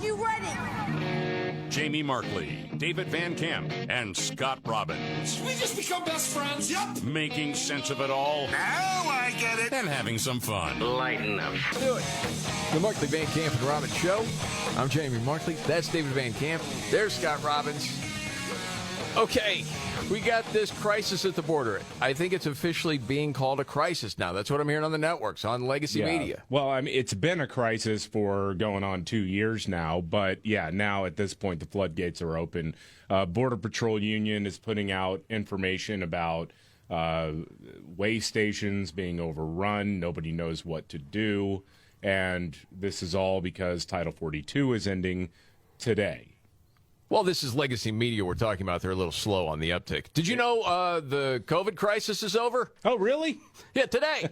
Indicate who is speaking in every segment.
Speaker 1: you ready?
Speaker 2: Jamie Markley, David Van Camp, and Scott Robbins.
Speaker 3: We just become best friends. Yep.
Speaker 2: Making sense of it all.
Speaker 3: Now I get it.
Speaker 2: And having some fun.
Speaker 4: Lighten up.
Speaker 5: Do it. The Markley, Van Camp, and Robbins Show. I'm Jamie Markley. That's David Van Camp. There's Scott Robbins. Okay, we got this crisis at the border. I think it's officially being called a crisis now. That's what I'm hearing on the networks, on legacy media.
Speaker 6: Well, I mean, it's been a crisis for going on 2 years now. But, yeah, now at this point, the floodgates are open. Border Patrol Union is putting out information about way stations being overrun. Nobody knows what to do. And this is all because Title 42 is ending today.
Speaker 5: Well, this is legacy media we're talking about. They're a little slow on the uptick. Did you know the COVID crisis is over?
Speaker 6: Oh, really?
Speaker 5: Yeah, today.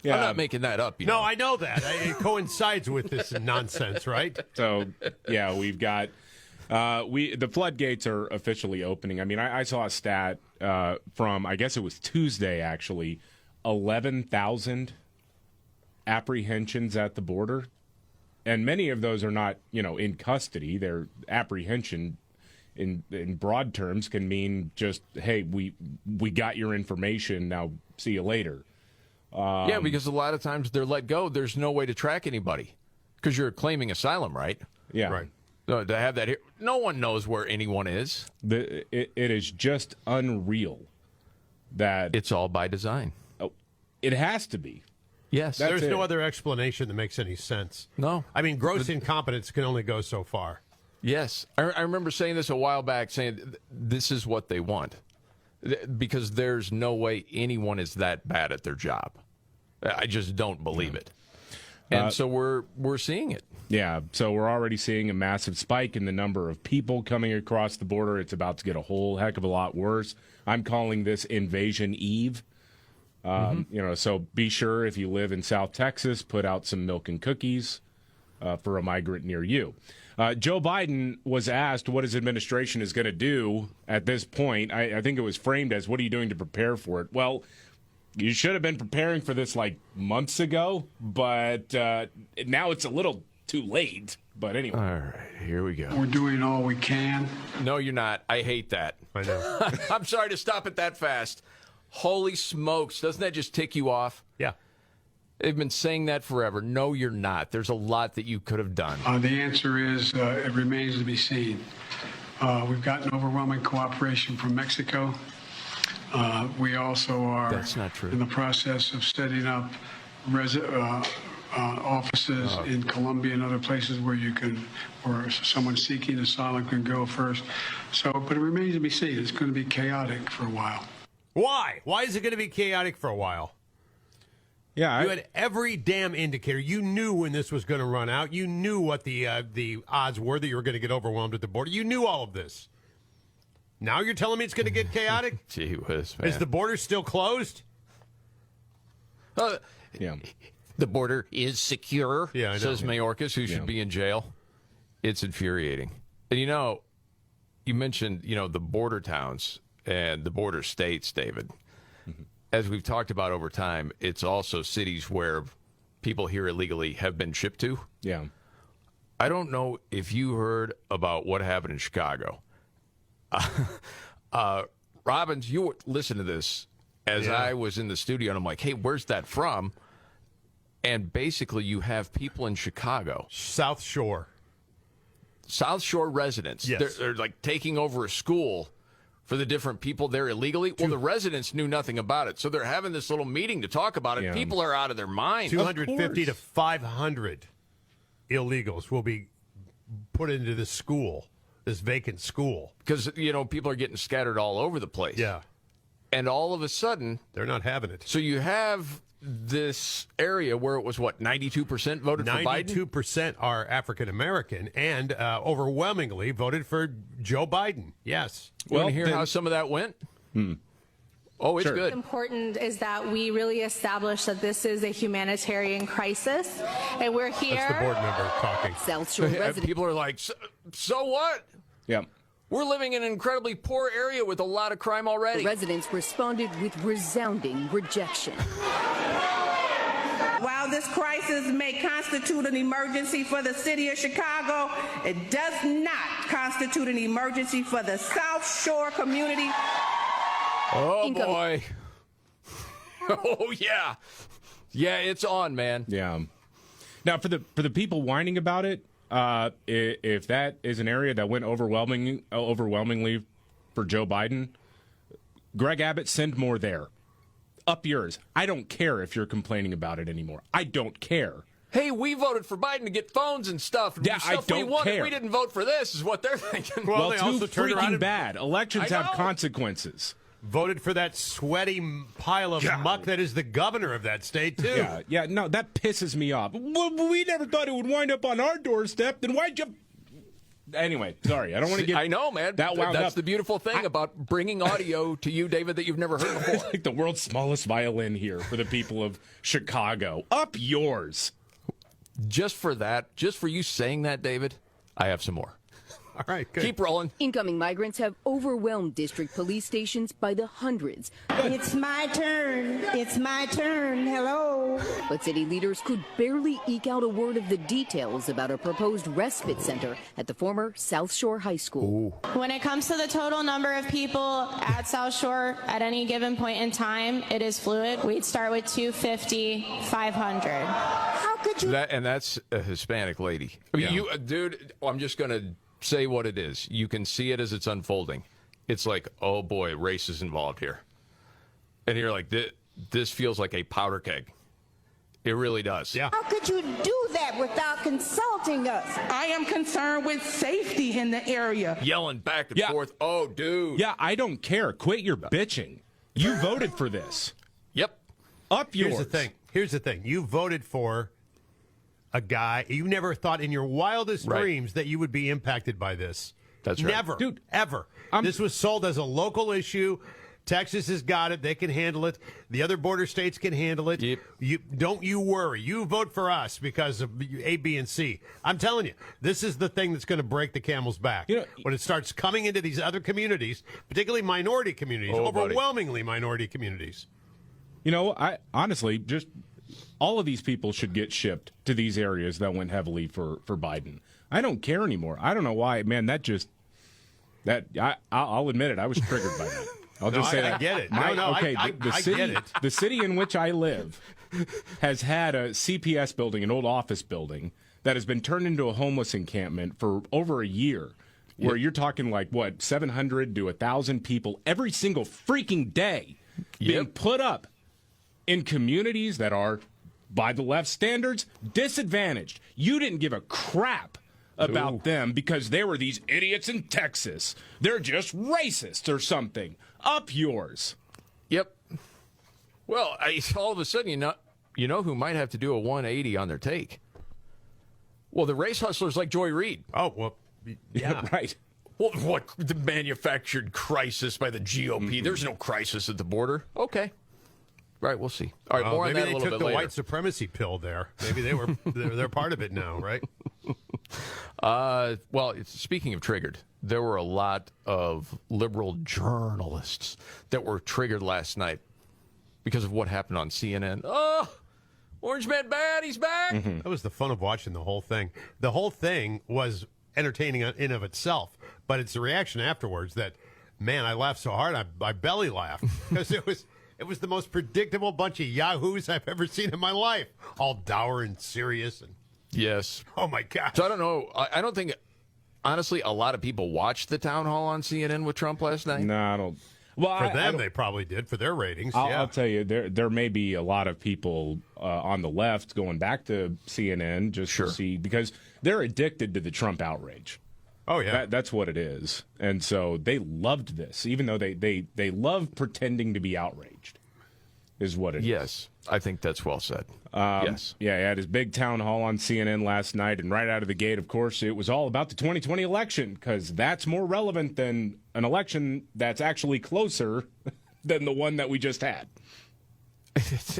Speaker 6: Yeah.
Speaker 5: I'm not making that up.
Speaker 7: No, I know that. It coincides with this nonsense, right?
Speaker 6: So, yeah, we've got the floodgates are officially opening. I mean, I saw a stat from, I guess it was Tuesday, actually, 11,000 apprehensions at the border. And many of those are not, in custody. Their apprehension, in broad terms, can mean just, hey, we got your information. Now, see you later.
Speaker 5: Yeah, because a lot of times they're let go. There's no way to track anybody because you're claiming asylum, right?
Speaker 6: Yeah.
Speaker 7: Right.
Speaker 5: So to have that here, no one knows where anyone is.
Speaker 6: It is just unreal that
Speaker 5: It's all by design.
Speaker 6: it has to be.
Speaker 5: Yes.
Speaker 6: That's
Speaker 7: There's
Speaker 6: it.
Speaker 7: no other explanation that makes any sense.
Speaker 5: No.
Speaker 7: I mean, gross incompetence can only go so far.
Speaker 5: Yes. I remember saying this a while back, saying this is what they want. Because there's no way anyone is that bad at their job. I just don't believe it. And so we're seeing it.
Speaker 6: Yeah, so we're already seeing a massive spike in the number of people coming across the border. It's about to get a whole heck of a lot worse. I'm calling this Invasion Eve. So be sure if you live in South Texas, put out some milk and cookies for a migrant near you. Joe Biden was asked what his administration is going to do at this point. I think it was framed as, what are you doing to prepare for it? Well, you should have been preparing for this like months ago, but now it's a little too late. But anyway.
Speaker 5: All right, here we go.
Speaker 8: We're doing all we can.
Speaker 5: No, you're not. I hate that.
Speaker 7: I know.
Speaker 5: I'm sorry to stop it that fast. Holy smokes. Doesn't that just tick you off?
Speaker 7: Yeah.
Speaker 5: They've been saying that forever. No, you're not. There's a lot that you could have done.
Speaker 8: The answer is it remains to be seen. We've gotten overwhelming cooperation from Mexico. We also are
Speaker 5: That's not true.
Speaker 8: in the process of setting up offices in Colombia and other places where someone seeking asylum can go first. But it remains to be seen. It's going to be chaotic for a while.
Speaker 7: Why? Why is it going to be chaotic for a while?
Speaker 6: Yeah,
Speaker 7: You had every damn indicator. You knew when this was going to run out. You knew what the odds were that you were going to get overwhelmed at the border. You knew all of this. Now you're telling me it's going to get chaotic?
Speaker 5: Gee whiz, man.
Speaker 7: Is the border still closed?
Speaker 6: yeah.
Speaker 5: The border is secure,
Speaker 7: Yeah, I know.
Speaker 5: says Mayorkas, who should be in jail. It's infuriating. And you mentioned, the border towns and the border states, David. Mm-hmm. As we've talked about over time, it's also cities where people here illegally have been shipped to.
Speaker 6: Yeah.
Speaker 5: I don't know if you heard about what happened in Chicago. Robbins, you listen to this as I was in the studio, and I'm like, hey, where's that from? And basically, you have people in Chicago.
Speaker 7: South Shore residents.
Speaker 5: Yes. They're like taking over a school for the different people there illegally. Well, the residents knew nothing about it, so they're having this little meeting to talk about it.
Speaker 6: Yeah.
Speaker 5: People are out of their minds.
Speaker 7: 250 to 500 illegals will be put into this school, this vacant school.
Speaker 5: Because, people are getting scattered all over the place.
Speaker 7: Yeah.
Speaker 5: And all of a sudden,
Speaker 7: They're not having it.
Speaker 5: so you have this area where it was, 92% voted for Biden?
Speaker 7: 92% are African American and overwhelmingly voted for Joe Biden. Yes.
Speaker 5: You want to hear how some of that went? Oh, it's
Speaker 6: Sure.
Speaker 5: good.
Speaker 1: Important is that we really establish that this is a humanitarian crisis, and we're here.
Speaker 7: That's the board member talking.
Speaker 9: South Shore residents.
Speaker 5: People are like, so what?
Speaker 6: Yeah.
Speaker 5: We're living in an incredibly poor area with a lot of crime already.
Speaker 9: Residents responded with resounding rejection.
Speaker 4: While this crisis may constitute an emergency for the city of Chicago, it does not constitute an emergency for the South Shore community.
Speaker 5: Oh, boy. Oh, yeah. Yeah, it's on, man.
Speaker 6: Yeah. Now, for the people whining about it, if that is an area that went overwhelmingly for Joe Biden, Greg Abbott, send more there. Up yours. I don't care if you're complaining about it anymore. I don't care.
Speaker 5: Hey, we voted for Biden to get phones and stuff.
Speaker 6: Yeah, I don't
Speaker 5: we wanted.
Speaker 6: care.
Speaker 5: We didn't vote for this, is what they're thinking.
Speaker 6: Well,
Speaker 7: they
Speaker 6: too
Speaker 7: also turned around
Speaker 6: freaking
Speaker 7: and
Speaker 6: bad. Elections
Speaker 5: I
Speaker 6: have
Speaker 5: know.
Speaker 6: consequences.
Speaker 7: Voted for that sweaty pile of muck that is the governor of that state, too.
Speaker 6: Yeah, no, that pisses me off. Well, we never thought it would wind up on our doorstep. Then why'd you... Anyway, sorry, I don't want to get...
Speaker 5: I know, man.
Speaker 6: That wound
Speaker 5: That's
Speaker 6: up.
Speaker 5: the beautiful thing about bringing audio to you, David, that you've never heard
Speaker 6: It's
Speaker 5: before.
Speaker 6: like the world's smallest violin here for the people of Chicago. Up yours.
Speaker 5: Just for you saying that, David, I have some more.
Speaker 7: All right, good.
Speaker 5: Keep rolling.
Speaker 9: Incoming migrants have overwhelmed district police stations by the hundreds.
Speaker 4: It's my turn. It's my turn. Hello.
Speaker 9: But city leaders could barely eke out a word of the details about a proposed respite center at the former South Shore High School.
Speaker 10: When it comes to the total number of people at South Shore at any given point in time, it is fluid. We'd start with 250, 500.
Speaker 4: How could you?
Speaker 5: And that's a Hispanic lady. I mean, dude, I'm just going to say what it is. You can see it as it's unfolding. It's like, oh boy, race is involved here. And you're like, this feels like a powder keg. It really does.
Speaker 7: Yeah.
Speaker 4: How could you do that without consulting us? I am concerned with safety in the area.
Speaker 5: Yelling back and forth. Oh, dude.
Speaker 6: Yeah, I don't care. Quit your bitching. You voted for this.
Speaker 5: Yep.
Speaker 6: Up yours.
Speaker 7: Here's the thing. You voted for a guy. You never thought in your wildest dreams that you would be impacted by this.
Speaker 5: That's right.
Speaker 7: Never.
Speaker 6: Dude,
Speaker 7: ever. This was sold as a local issue. Texas has got it. They can handle it. The other border states can handle it.
Speaker 5: Yep.
Speaker 7: Don't you worry. You vote for us because of A, B, and C. I'm telling you, this is the thing that's going to break the camel's back. When it starts coming into these other communities, particularly minority communities, overwhelmingly minority communities.
Speaker 6: You know, I honestly just all of these people should get shipped to these areas that went heavily for Biden. I don't care anymore. I don't know why, man. I'll admit it. I was triggered by that. I'll just say that.
Speaker 7: I get it.
Speaker 6: The city,
Speaker 7: get it.
Speaker 6: The city in which I live has had a CPS building, an old office building, that has been turned into a homeless encampment for over a year. Where you're talking like, 700 to 1,000 people every single freaking day being put up in communities that are, by the left standards, disadvantaged. You didn't give a crap about them because they were these idiots in Texas. They're just racist or something. Up yours.
Speaker 5: Yep. Well, all of a sudden, you know who might have to do a 180 on their take? Well, the race hustlers like Joy Reid.
Speaker 7: Oh, well, yeah.
Speaker 6: Right.
Speaker 5: Well, what, the manufactured crisis by the GOP? There's no crisis at the border. Okay. Right, we'll see. All right, more on that a little bit later.
Speaker 7: Maybe they took the white supremacy pill there. Maybe they're part of it now, right?
Speaker 5: Well, speaking of triggered, there were a lot of liberal journalists that were triggered last night because of what happened on CNN. Oh, Orange Man bad, he's back.
Speaker 7: That was the fun of watching the whole thing. The whole thing was entertaining in of itself, but it's the reaction afterwards that, man, I laughed so hard I belly laughed because it was the most predictable bunch of yahoos I've ever seen in my life, all dour and serious and.
Speaker 5: Yes.
Speaker 7: Oh, my God.
Speaker 5: So I don't know. I don't think, honestly, a lot of people watched the town hall on CNN with Trump last night.
Speaker 6: No, I don't. Well,
Speaker 7: for them, they probably did, for their ratings.
Speaker 6: I'll tell you, there may be a lot of people on the left going back to CNN just to see, because they're addicted to the Trump outrage.
Speaker 7: Oh, yeah.
Speaker 6: That's what it is. And so they loved this, even though they love pretending to be outraged, is what it is.
Speaker 5: Yes, I think that's well said. Yes.
Speaker 6: Yeah, he had his big town hall on CNN last night, and right out of the gate, of course, it was all about the 2020 election, because that's more relevant than an election that's actually closer than the one that we just had.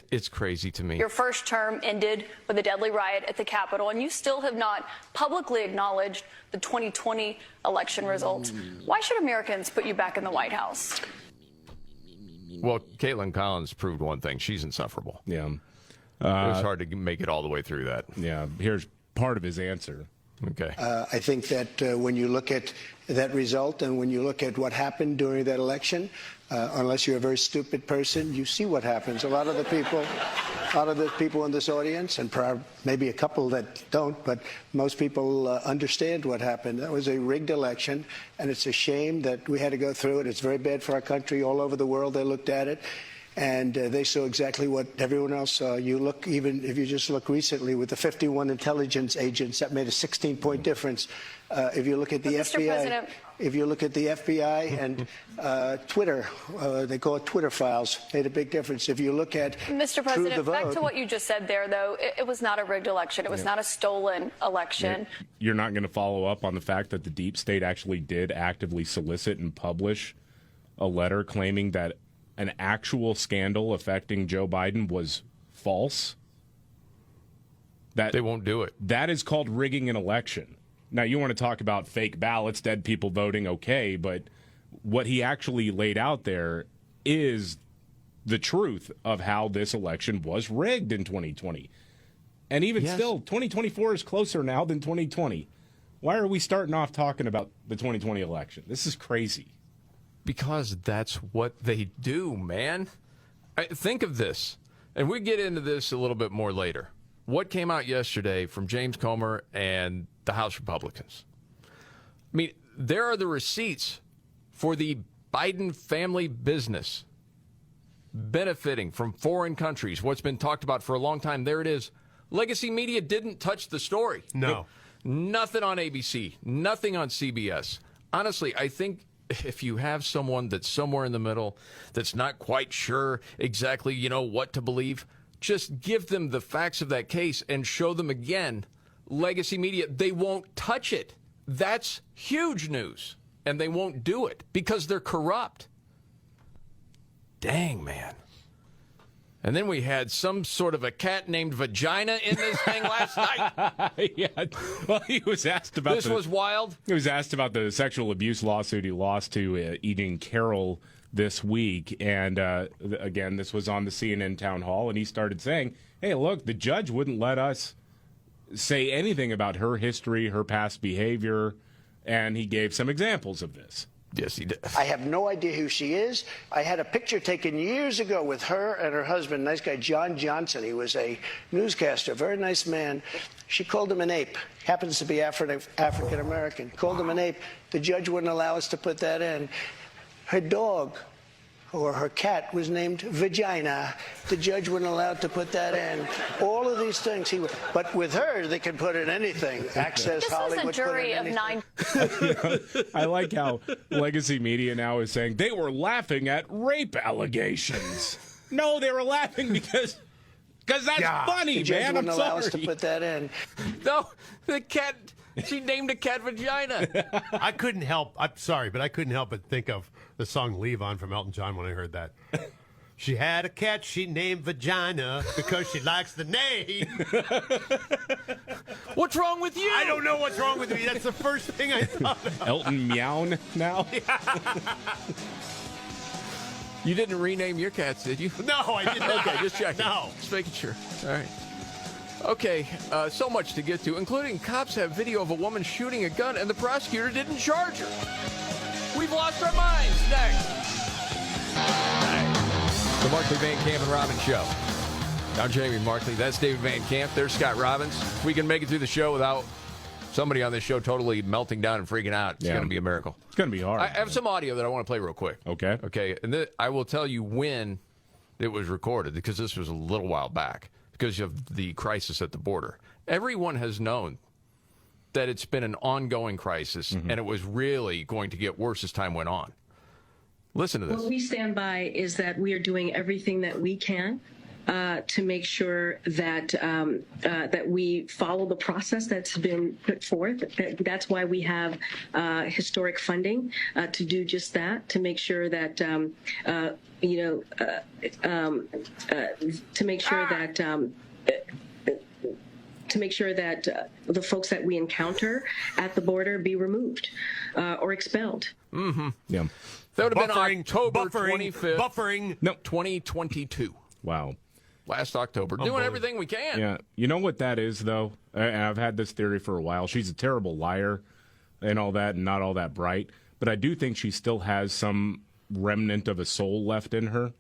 Speaker 5: It's crazy to me.
Speaker 11: Your first term ended with a deadly riot at the Capitol, and you still have not publicly acknowledged the 2020 election results. Why should Americans put you back in the White House?
Speaker 5: Well, Caitlin Collins proved one thing. She's insufferable.
Speaker 6: Yeah.
Speaker 5: It was hard to make it all the way through that.
Speaker 6: Yeah, here's part of his answer.
Speaker 5: Okay.
Speaker 12: I think that when you look at that result and when you look at what happened during that election, unless you're a very stupid person, you see what happens. A lot of the people in this audience, and maybe a couple that don't, but most people understand what happened. That was a rigged election, and it's a shame that we had to go through it. It's very bad for our country. All over the world, they looked at it. And they saw exactly what everyone else saw. You look, even if you just look recently with the 51 intelligence agents, that made a 16-point difference. If you look at the FBI, and Twitter, they call it Twitter files, made a big difference. If you look at
Speaker 11: Mr. President, back to what you just said there, though, it was not a rigged election. It was not a stolen election.
Speaker 6: You're not going to follow up on the fact that the deep state actually did actively solicit and publish a letter claiming that an actual scandal affecting Joe Biden was false? That
Speaker 5: they won't do it.
Speaker 6: That is called rigging an election. Now, you want to talk about fake ballots, dead people voting, okay, but what he actually laid out there is the truth of how this election was rigged in 2020. And even still, 2024 is closer now than 2020. Why are we starting off talking about the 2020 election? This is crazy.
Speaker 5: Because that's what they do, man. Think of this, and we get into this a little bit more later. What came out yesterday from James Comer and the House Republicans? I mean, there are the receipts for the Biden family business benefiting from foreign countries. What's been talked about for a long time, there it is. Legacy Media didn't touch the story.
Speaker 7: No.
Speaker 5: Nothing on ABC, nothing on CBS. Honestly, I think if you have someone that's somewhere in the middle, that's not quite sure exactly, what to believe, just give them the facts of that case and show them again. Legacy Media, they won't touch it. That's huge news. And they won't do it because they're corrupt. Dang, man. And then we had some sort of a cat named Vagina in this thing last night.
Speaker 6: Yeah. Well, he was asked about
Speaker 5: this was wild.
Speaker 6: He was asked about the sexual abuse lawsuit he lost to Eden Carroll this week. And again, this was on the CNN town hall. And he started saying, hey, look, the judge wouldn't let us say anything about her history, her past behavior. And he gave some examples of this.
Speaker 5: Yes, he did.
Speaker 12: I have no idea who she is. I had a picture taken years ago with her and her husband, nice guy, John Johnson. He was a newscaster, very nice man. She called him an ape. Happens to be African American. Called him an ape. The judge wouldn't allow us to put that in. Her dog, or her cat, was named Vagina. The judge wouldn't allow to put that in. All of these things. But with her, they can put in anything. Access
Speaker 11: this
Speaker 12: Hollywood.
Speaker 11: Was a jury of 9.
Speaker 6: I like how Legacy Media now is saying they were laughing at rape allegations. No, they were laughing because that's funny,
Speaker 12: the judge
Speaker 6: man.
Speaker 12: wouldn't
Speaker 6: I'm
Speaker 12: allow
Speaker 6: sorry.
Speaker 12: us to put that in.
Speaker 5: No, the cat. She named a cat Vagina.
Speaker 7: I couldn't help. I'm sorry, but I couldn't help but think of the song "Leave On" from Elton John when I heard that. She had a cat she named Vagina because she likes the name.
Speaker 5: What's wrong with you?
Speaker 7: I don't know what's wrong with me. That's the first thing I thought of.
Speaker 6: Elton Meown now?
Speaker 5: You didn't rename your cats, did you?
Speaker 7: No, I didn't.
Speaker 5: Okay, just checking.
Speaker 7: No.
Speaker 5: Just making sure. All right. Okay, so much to get to, including cops have video of a woman shooting a gun and the prosecutor didn't charge her. We've lost our minds. Next. The Markley, Van Camp, and Robbins Show. I'm Jamie Markley. That's David Van Camp. There's Scott Robbins. If we can make it through the show without somebody on this show totally melting down and freaking out, it's going to be a miracle.
Speaker 6: It's going to be hard.
Speaker 5: I have some audio that I want to play real quick.
Speaker 6: Okay.
Speaker 5: Okay, and I will tell you when it was recorded, because this was a little while back, because of the crisis at the border. Everyone has known that it's been an ongoing crisis, and it was really going to get worse as time went on. Listen to this.
Speaker 13: What we stand by is that we are doing everything that we can to make sure that that we follow the process that's been put forth. That's why we have historic funding to do just that, to make sure that to make sure that the folks that we encounter at the border be removed or expelled.
Speaker 5: Mm-hmm.
Speaker 6: Yeah.
Speaker 5: That would have been October 25th,
Speaker 7: Buffering.
Speaker 6: No.
Speaker 5: 2022.
Speaker 6: Wow.
Speaker 5: last October, doing everything we can.
Speaker 6: Yeah. You know what that is, though? And I've had this theory for a while. She's a terrible liar and all that and not all that bright. But I do think she still has some remnant of a soul left in her.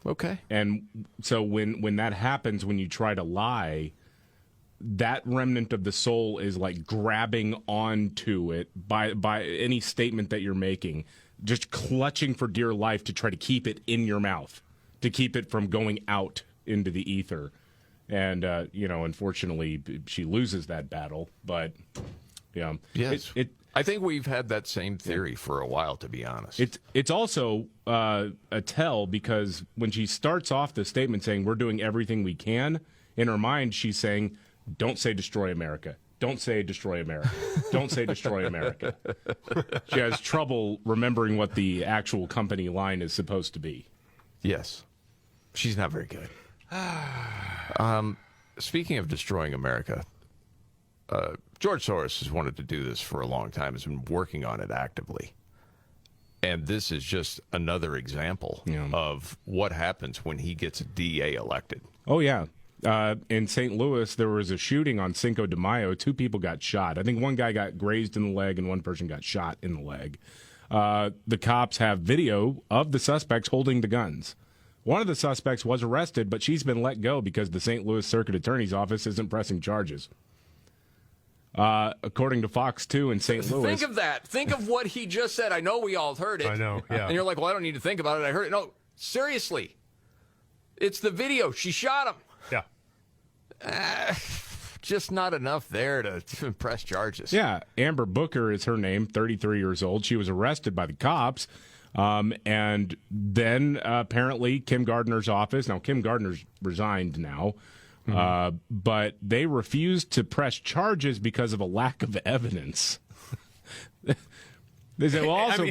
Speaker 5: Okay.
Speaker 6: And so when that happens, when you try to lie, that remnant of the soul is like grabbing onto it by any statement that you're making, just clutching for dear life to try to keep it in your mouth, to keep it from going out into the ether. And, unfortunately, she loses that battle. But, yeah.
Speaker 5: Yes. I think we've had that same theory for a while, to be honest.
Speaker 6: It's also a tell, because when she starts off the statement saying we're doing everything we can, in her mind she's saying, don't say destroy America. Don't say destroy America. Don't say destroy America. She has trouble remembering what the actual company line is supposed to be.
Speaker 5: Yes. She's not very good. Speaking of destroying America, George Soros has wanted to do this for a long time, has been working on it actively. And this is just another example of what happens when he gets a DA elected.
Speaker 6: Oh, yeah. In St. Louis, there was a shooting on Cinco de Mayo. 2 people got shot. I think one guy got grazed in the leg and one person got shot in the leg. The cops have video of the suspects holding the guns. One of the suspects was arrested, but she's been let go because the St. Louis Circuit Attorney's Office isn't pressing charges. According to Fox 2 in St. Louis.
Speaker 5: Think of that. Think of what he just said. I know we all heard it.
Speaker 7: I know, yeah.
Speaker 5: And you're like, well, I don't need to think about it. I heard it. No, seriously. It's the video. She shot him.
Speaker 7: Yeah.
Speaker 5: Just not enough there to press charges.
Speaker 6: Yeah. Amber Booker is her name, 33 years old. She was arrested by the cops. And then apparently Kim Gardner's office. Now, Kim Gardner's resigned now. But they refused to press charges because of a lack of evidence. They said, well, also,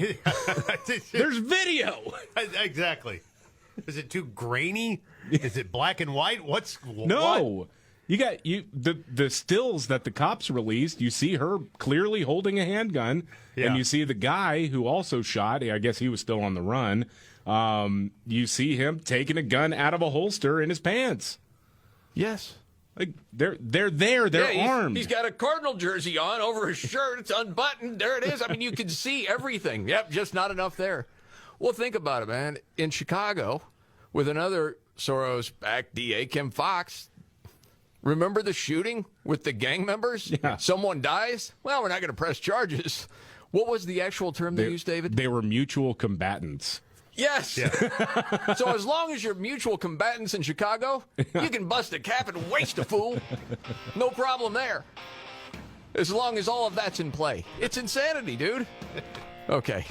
Speaker 6: there's video.
Speaker 7: Exactly. Is it too grainy? Is it black and white?
Speaker 6: No.
Speaker 7: What?
Speaker 6: You got the stills that the cops released. You see her clearly holding a handgun, and you see the guy who also shot. I guess he was still on the run. You see him taking a gun out of a holster in his pants.
Speaker 5: Yes.
Speaker 6: Like they're there. They're armed.
Speaker 5: He's got a Cardinal jersey on over his shirt. It's unbuttoned. There it is. I mean, you can see everything. Yep, just not enough there. Well, think about it, man. In Chicago, with another Soros-backed DA, Kim Fox, remember the shooting with the gang members?
Speaker 6: Yeah.
Speaker 5: Someone dies? Well, we're not going to press charges. What was the actual term they used, David?
Speaker 6: They were mutual combatants.
Speaker 5: Yes. Yeah. So as long as you're mutual combatants in Chicago, you can bust a cap and waste a fool. No problem there. As long as all of that's in play. It's insanity, dude. Okay.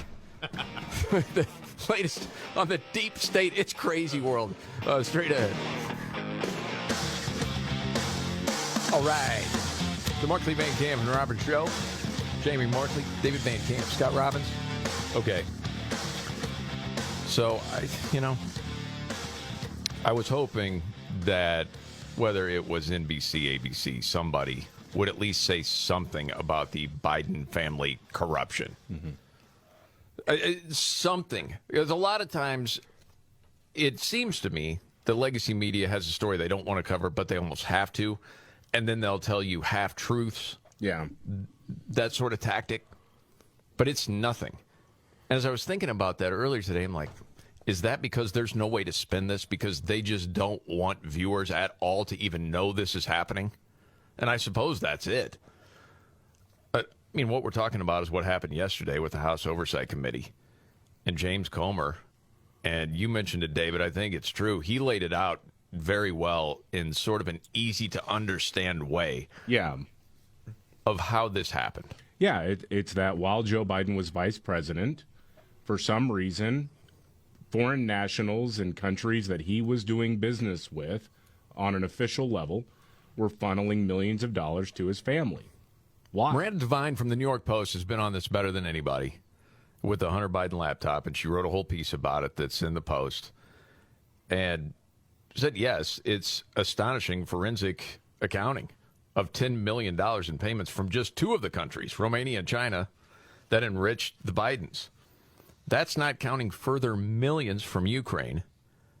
Speaker 5: The latest on the deep state, it's crazy world. Straight ahead. All right. The Markley, Van Camp, and Roberts Show. Jamie Markley, David Van Camp, Scott Robbins. Okay. So, I was hoping that whether it was NBC, ABC, somebody would at least say something about the Biden family corruption. Something. Because a lot of times, it seems to me, the legacy media has a story they don't want to cover, but they almost have to. And then they'll tell you half-truths.
Speaker 6: Yeah.
Speaker 5: That sort of tactic. But it's nothing. And as I was thinking about that earlier today, I'm like, is that because there's no way to spin this? Because they just don't want viewers at all to even know this is happening? And I suppose that's it. But, I mean, what we're talking about is what happened yesterday with the House Oversight Committee and James Comer. And you mentioned it, David. I think it's true. He laid it out very well in sort of an easy-to-understand way.
Speaker 6: Yeah.
Speaker 5: Of how this happened.
Speaker 6: Yeah, it's that while Joe Biden was vice president, for some reason, foreign nationals in countries that he was doing business with on an official level were funneling millions of dollars to his family. Why?
Speaker 5: Miranda Devine from the New York Post has been on this better than anybody with the Hunter Biden laptop, and she wrote a whole piece about it that's in the Post. And said, yes, it's astonishing forensic accounting of $10 million in payments from just 2 of the countries, Romania and China, that enriched the Bidens. That's not counting further millions from Ukraine,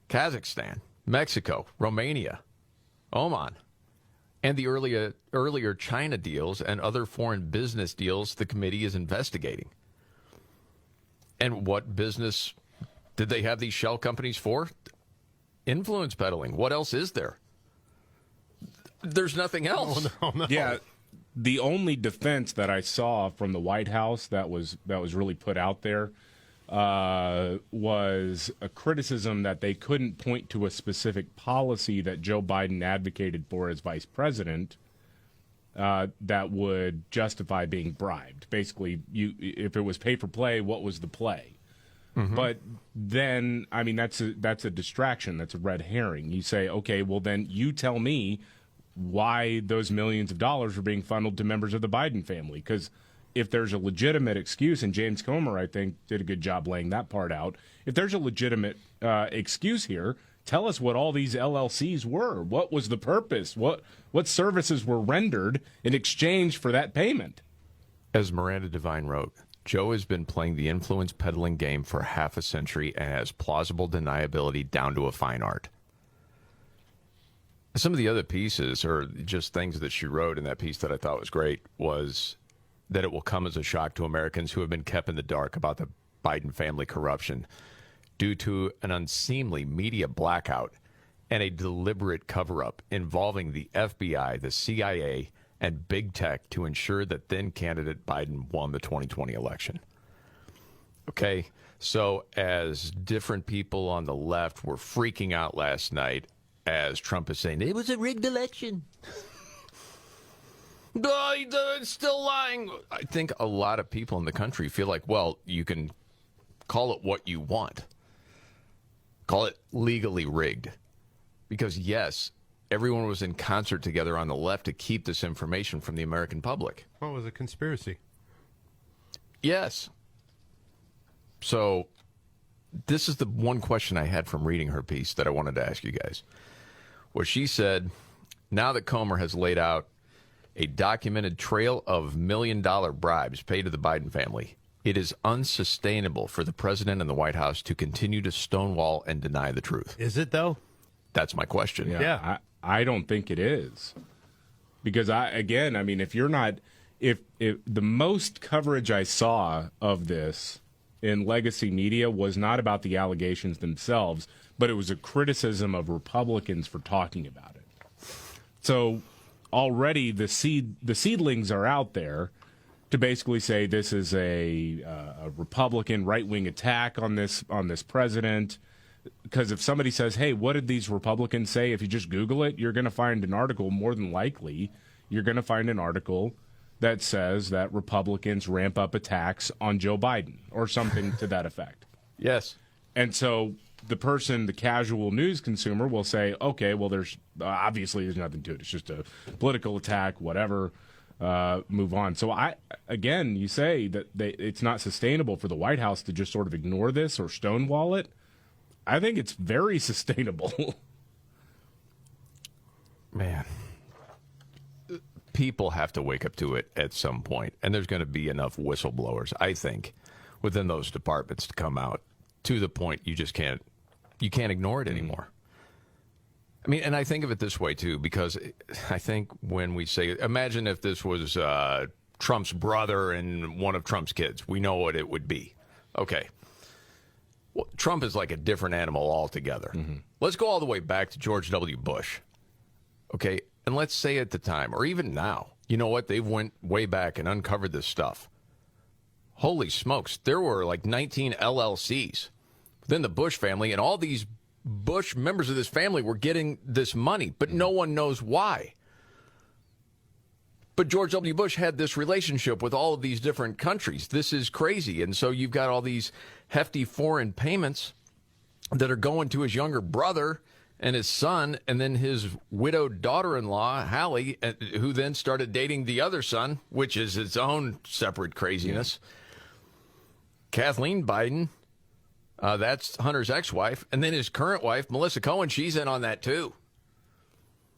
Speaker 5: Kazakhstan, Mexico, Romania, Oman, and the earlier China deals and other foreign business deals the committee is investigating. And what business did they have these shell companies for? Influence peddling. What else is there? There's nothing else.
Speaker 7: No.
Speaker 6: Yeah, the only defense that I saw from the White House that was really put out there was a criticism that they couldn't point to a specific policy that Joe Biden advocated for as vice president that would justify being bribed. Basically, if it was pay for play, what was the play? Mm-hmm. But then, I mean, that's a distraction. That's a red herring. You say, okay, well then you tell me why those millions of dollars are being funneled to members of the Biden family. Because if there's a legitimate excuse, and James Comer, I think, did a good job laying that part out. If there's a legitimate excuse here, tell us what all these LLCs were. What was the purpose? What services were rendered in exchange for that payment?
Speaker 5: As Miranda Devine wrote, Joe has been playing the influence peddling game for half a century and has plausible deniability down to a fine art. Some of the other pieces, or just things that she wrote in that piece that I thought was great, was that it will come as a shock to Americans who have been kept in the dark about the Biden family corruption due to an unseemly media blackout and a deliberate cover-up involving the FBI, the CIA, and big tech to ensure that then candidate Biden won the 2020 election. Okay, so as different people on the left were freaking out last night as Trump is saying, it was a rigged election. It's still lying. I think a lot of people in the country feel like, well, you can call it what you want. Call it legally rigged. Because, yes, everyone was in concert together on the left to keep this information from the American public.
Speaker 7: Well, it was a conspiracy.
Speaker 5: Yes. So this is the one question I had from reading her piece that I wanted to ask you guys. Where she said, now that Comer has laid out a documented trail of million-dollar bribes paid to the Biden family, it is unsustainable for the president and the White House to continue to stonewall and deny the truth.
Speaker 7: Is it, though?
Speaker 5: That's my question.
Speaker 6: Yeah. I don't think it is. Because, if you're not... If the most coverage I saw of this in legacy media was not about the allegations themselves, but it was a criticism of Republicans for talking about it. So already the seedlings are out there to basically say this is a Republican right-wing attack on this president. Because if somebody says, hey, what did these Republicans say? If you just Google it, you're going to find an article, more than likely, you're going to find an article that says that Republicans ramp up attacks on Joe Biden or something to that effect.
Speaker 5: Yes.
Speaker 6: And so the casual news consumer will say, okay, well, there's nothing to it. It's just a political attack, whatever, move on. So you say that it's not sustainable for the White House to just sort of ignore this or stonewall it. I think it's very sustainable.
Speaker 5: Man. People have to wake up to it at some point, and there's going to be enough whistleblowers, I think, within those departments to come out to the point you can't ignore it anymore. I mean, and I think of it this way, too, because I think when we say, imagine if this was Trump's brother and one of Trump's kids, we know what it would be. Okay. Well, Trump is like a different animal altogether. Mm-hmm. Let's go all the way back to George W. Bush. Okay. And let's say at the time, or even now, you know what? They went way back and uncovered this stuff. Holy smokes. There were like 19 LLCs within the Bush family, and all these Bush members of this family were getting this money, but no one knows why. But George W. Bush had this relationship with all of these different countries. This is crazy. And so you've got all these hefty foreign payments that are going to his younger brother and his son, and then his widowed daughter-in-law, Hallie, who then started dating the other son, which is its own separate craziness. Yeah. Kathleen Biden, that's Hunter's ex-wife, and then his current wife, Melissa Cohen, she's in on that too.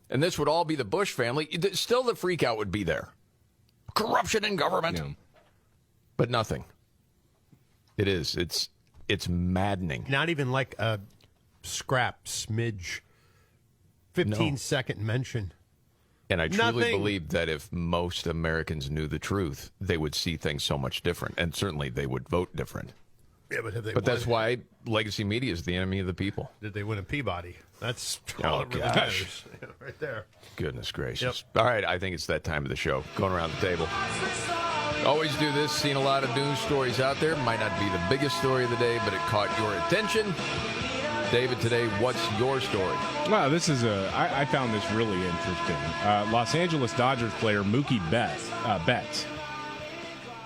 Speaker 5: And this would all be the Bush family. Still the freak-out would be there. Corruption in government. Yeah. But nothing. It is. It's maddening.
Speaker 7: Not even like a smidge 15-second mention.
Speaker 5: And I truly
Speaker 7: Nothing.
Speaker 5: believe that if most Americans knew the truth, they would see things so much different, and certainly they would vote different.
Speaker 7: Yeah, but have they
Speaker 5: But
Speaker 7: won?
Speaker 5: that's why legacy media is the enemy of the people.
Speaker 7: Did they win a Peabody? That's
Speaker 5: Oh,
Speaker 7: all it really
Speaker 5: gosh.
Speaker 7: matters. Yeah, right there.
Speaker 5: Goodness gracious. All right, I think it's that time of the show. Going around the table. Always do this. Seen a lot of news stories out there. Might not be the biggest story of the day, but it caught your attention. David, today, what's your story?
Speaker 6: Well, this is I found this really interesting. Los Angeles Dodgers player Mookie Betts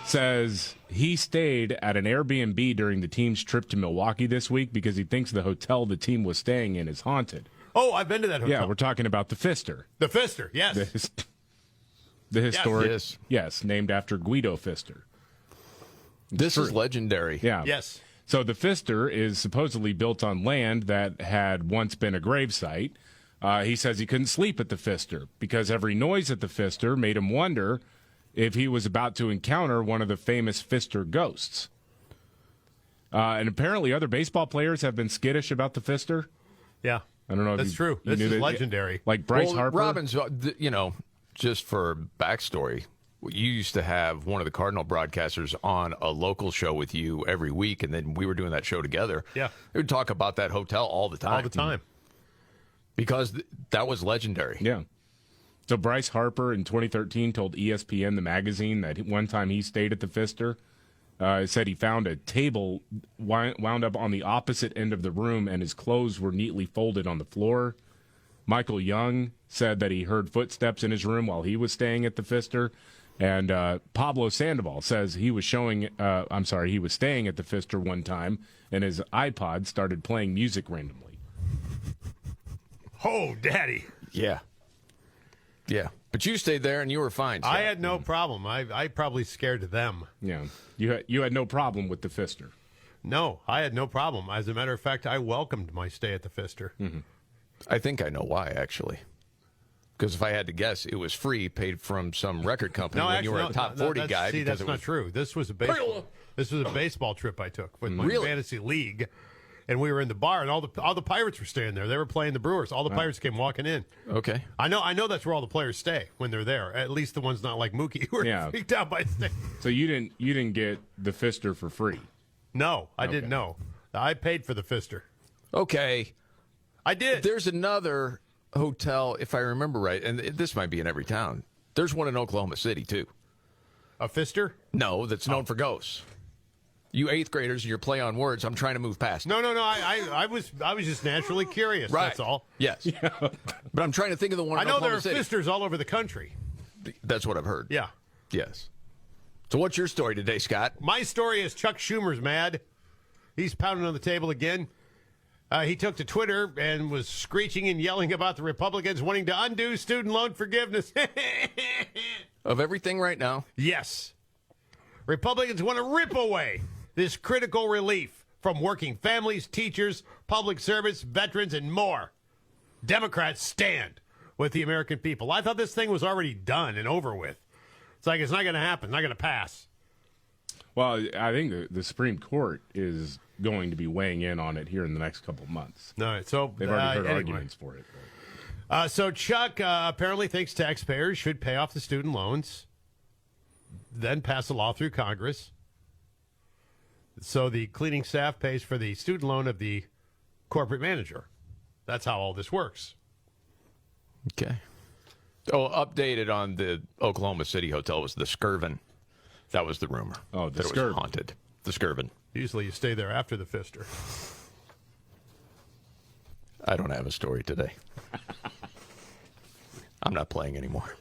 Speaker 6: says he stayed at an Airbnb during the team's trip to Milwaukee this week because he thinks the hotel the team was staying in is haunted.
Speaker 7: Oh, I've been to that hotel.
Speaker 6: Yeah, we're talking about the Pfister.
Speaker 7: The Pfister, yes.
Speaker 6: The historic,
Speaker 5: Yes.
Speaker 6: yes, named after Guido Pfister.
Speaker 5: This is legendary.
Speaker 6: Yeah.
Speaker 7: Yes.
Speaker 6: So the Pfister is supposedly built on land that had once been a gravesite. He says he couldn't sleep at the Pfister because every noise at the Pfister made him wonder if he was about to encounter one of the famous Pfister ghosts. And apparently other baseball players have been skittish about the Pfister.
Speaker 7: Yeah.
Speaker 6: I don't know if
Speaker 7: That's true. This is legendary.
Speaker 6: Like Bryce Harper.
Speaker 5: Robbins, just for backstory, you used to have one of the Cardinal broadcasters on a local show with you every week, and then we were doing that show together.
Speaker 7: Yeah.
Speaker 5: They would talk about that hotel all the time.
Speaker 7: All the time.
Speaker 5: Because that was legendary.
Speaker 6: Yeah. So Bryce Harper in 2013 told ESPN, the magazine, that one time he stayed at the Pfister. Said he found a table wound up on the opposite end of the room, and his clothes were neatly folded on the floor. Michael Young said that he heard footsteps in his room while he was staying at the Pfister. And Pablo Sandoval says he was staying at the Pfister one time, and his iPod started playing music randomly.
Speaker 7: Oh, Daddy.
Speaker 5: Yeah. Yeah. But you stayed there and you were fine.
Speaker 7: I had no problem. I probably scared them.
Speaker 6: Yeah. You had no problem with the Pfister.
Speaker 7: No, I had no problem. As a matter of fact, I welcomed my stay at the Pfister.
Speaker 6: Mm-hmm.
Speaker 5: I think I know why, actually. Because if I had to guess, it was free, paid from some record company when you were a top 40 guy.
Speaker 7: See, that's not true. This was a baseball trip I took with my fantasy league, and we were in the bar, and all the Pirates were staying there. They were playing the Brewers. All the Pirates came walking in.
Speaker 5: Okay.
Speaker 7: I know that's where all the players stay when they're there. At least the ones not like Mookie who are freaked out by staying.
Speaker 6: So you didn't get the Pfister for free?
Speaker 7: No, I didn't know. I paid for the Pfister.
Speaker 5: Okay.
Speaker 7: I did.
Speaker 5: There's another hotel, if I remember right, and this might be in every town. There's one in Oklahoma City, too.
Speaker 7: A Pfister?
Speaker 5: No, that's known for ghosts. You eighth graders, your play on words, I'm trying to move past.
Speaker 7: No. I was just naturally curious.
Speaker 5: Right.
Speaker 7: That's all.
Speaker 5: Yes. Yeah. But I'm trying to think of the one
Speaker 7: I
Speaker 5: in
Speaker 7: know there
Speaker 5: Oklahoma
Speaker 7: are
Speaker 5: City.
Speaker 7: Pfisters all over the country.
Speaker 5: That's what I've heard.
Speaker 7: Yeah.
Speaker 5: Yes. So what's your story today, Scott?
Speaker 7: My story is Chuck Schumer's mad. He's pounding on the table again. He took to Twitter and was screeching and yelling about the Republicans wanting to undo student loan forgiveness.
Speaker 5: Of everything right now?
Speaker 7: Yes. Republicans want to rip away this critical relief from working families, teachers, public servants, veterans, and more. Democrats stand with the American people. I thought this thing was already done and over with. It's like it's not going to happen, not going to pass.
Speaker 6: Well, I think the Supreme Court is going to be weighing in on it here in the next couple of months.
Speaker 7: All right, so
Speaker 6: they've already heard arguments for it.
Speaker 7: So Chuck apparently thinks taxpayers should pay off the student loans, then pass a law through Congress. So the cleaning staff pays for the student loan of the corporate manager. That's how all this works.
Speaker 5: Okay. Oh, updated on the Oklahoma City hotel was the Skirvin. That was the rumor.
Speaker 6: Oh, the
Speaker 5: that
Speaker 6: Skirvin.
Speaker 5: It was haunted. The Skirvin.
Speaker 7: Usually you stay there after the Pfister.
Speaker 5: I don't have a story today. I'm not playing anymore.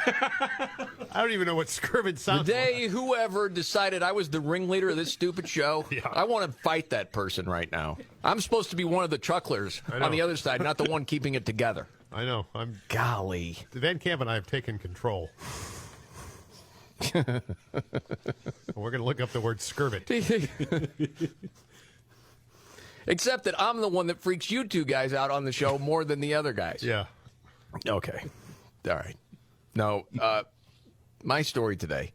Speaker 7: I don't even know what Skirvin sounds
Speaker 5: Today, whoever decided I was the ringleader of this stupid show, I want to fight that person right now. I'm supposed to be one of the trucklers on the other side, not the one keeping it together.
Speaker 7: I know.
Speaker 5: Golly.
Speaker 7: Van Camp and I have taken control. We're going to look up the word skirvit.
Speaker 5: Except that I'm the one that freaks you two guys out on the show more than the other guys.
Speaker 7: Yeah.
Speaker 5: Okay. All right. No, my story today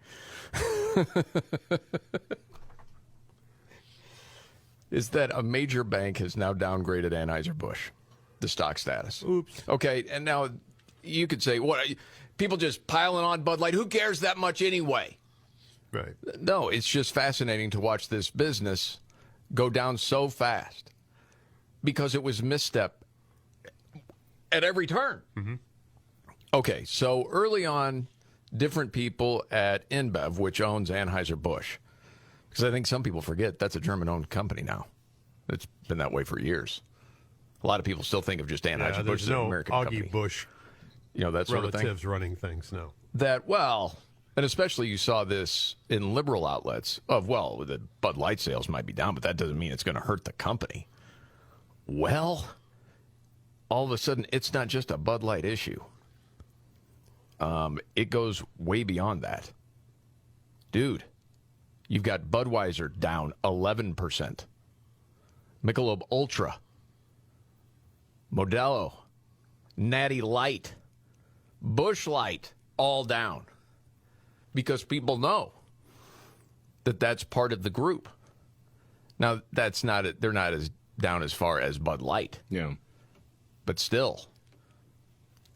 Speaker 5: is that a major bank has now downgraded Anheuser-Busch. the stock status.
Speaker 7: Oops.
Speaker 5: Okay, and now you could say, what? People just piling on Bud Light. Who cares that much anyway?
Speaker 7: Right.
Speaker 5: No, it's just fascinating to watch this business go down so fast because it was misstep at every turn.
Speaker 7: Mm-hmm.
Speaker 5: Okay, so early on, different people at InBev, which owns Anheuser-Busch, because I think some people forget that's a German-owned company now. It's been that way for years. A lot of people still think of just Anheuser-Busch as an American company.
Speaker 7: Augie Busch,
Speaker 5: that sort of thing.
Speaker 7: relatives running things now.
Speaker 5: And especially you saw this in liberal outlets of, the Bud Light sales might be down, but that doesn't mean it's going to hurt the company. Well, all of a sudden, it's not just a Bud Light issue. It goes way beyond that. Dude, you've got Budweiser down 11%. Michelob Ultra, Modelo, Natty Light, Busch Light, all down. Because people know that that's part of the group. Now, they're not as down as far as Bud Light.
Speaker 6: Yeah.
Speaker 5: But still.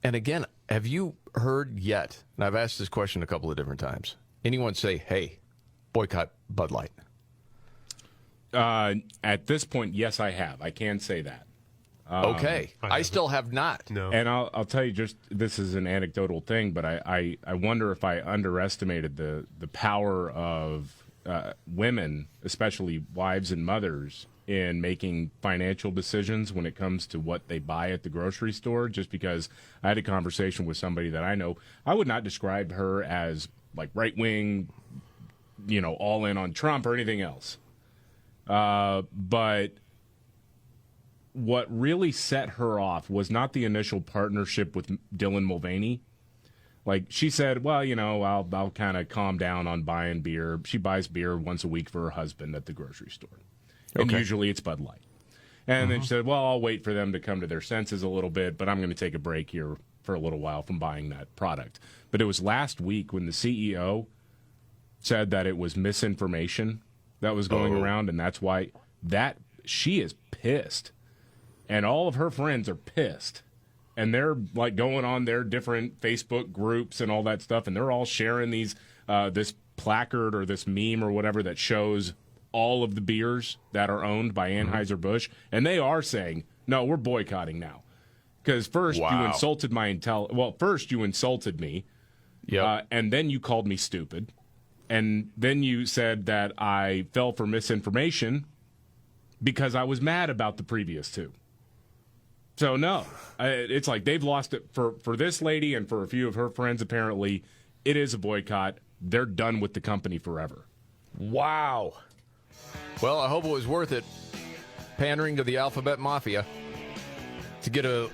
Speaker 5: And again, have you heard yet, and I've asked this question a couple of different times, anyone say, hey, boycott Bud Light?
Speaker 6: At this point, yes, I have. I can say that.
Speaker 5: Okay. I still have not.
Speaker 7: No.
Speaker 6: And I'll tell you, just this is an anecdotal thing, but I wonder if I underestimated the power of women, especially wives and mothers, in making financial decisions when it comes to what they buy at the grocery store. Just because I had a conversation with somebody that I know, I would not describe her as like right wing, all in on Trump or anything else. But what really set her off was not the initial partnership with Dylan Mulvaney. Like, she said, well, I'll kind of calm down on buying beer. She buys beer once a week for her husband at the grocery store. And usually it's Bud Light. And then she said, well, I'll wait for them to come to their senses a little bit, but I'm going to take a break here for a little while from buying that product. But it was last week when the CEO said that it was misinformation that was going around, and that's why she is pissed. And all of her friends are pissed. And they're like going on their different Facebook groups and all that stuff, and they're all sharing these this placard or this meme or whatever that shows all of the beers that are owned by Anheuser-Busch, and they are saying, no, we're boycotting now. Because first you insulted first you insulted me, and then you called me stupid, and then you said that I fell for misinformation because I was mad about the previous two. So, no, it's like they've lost it for this lady and for a few of her friends, apparently. It is a boycott. They're done with the company forever.
Speaker 5: Wow. Well, I hope it was worth it, pandering to the Alphabet Mafia to get a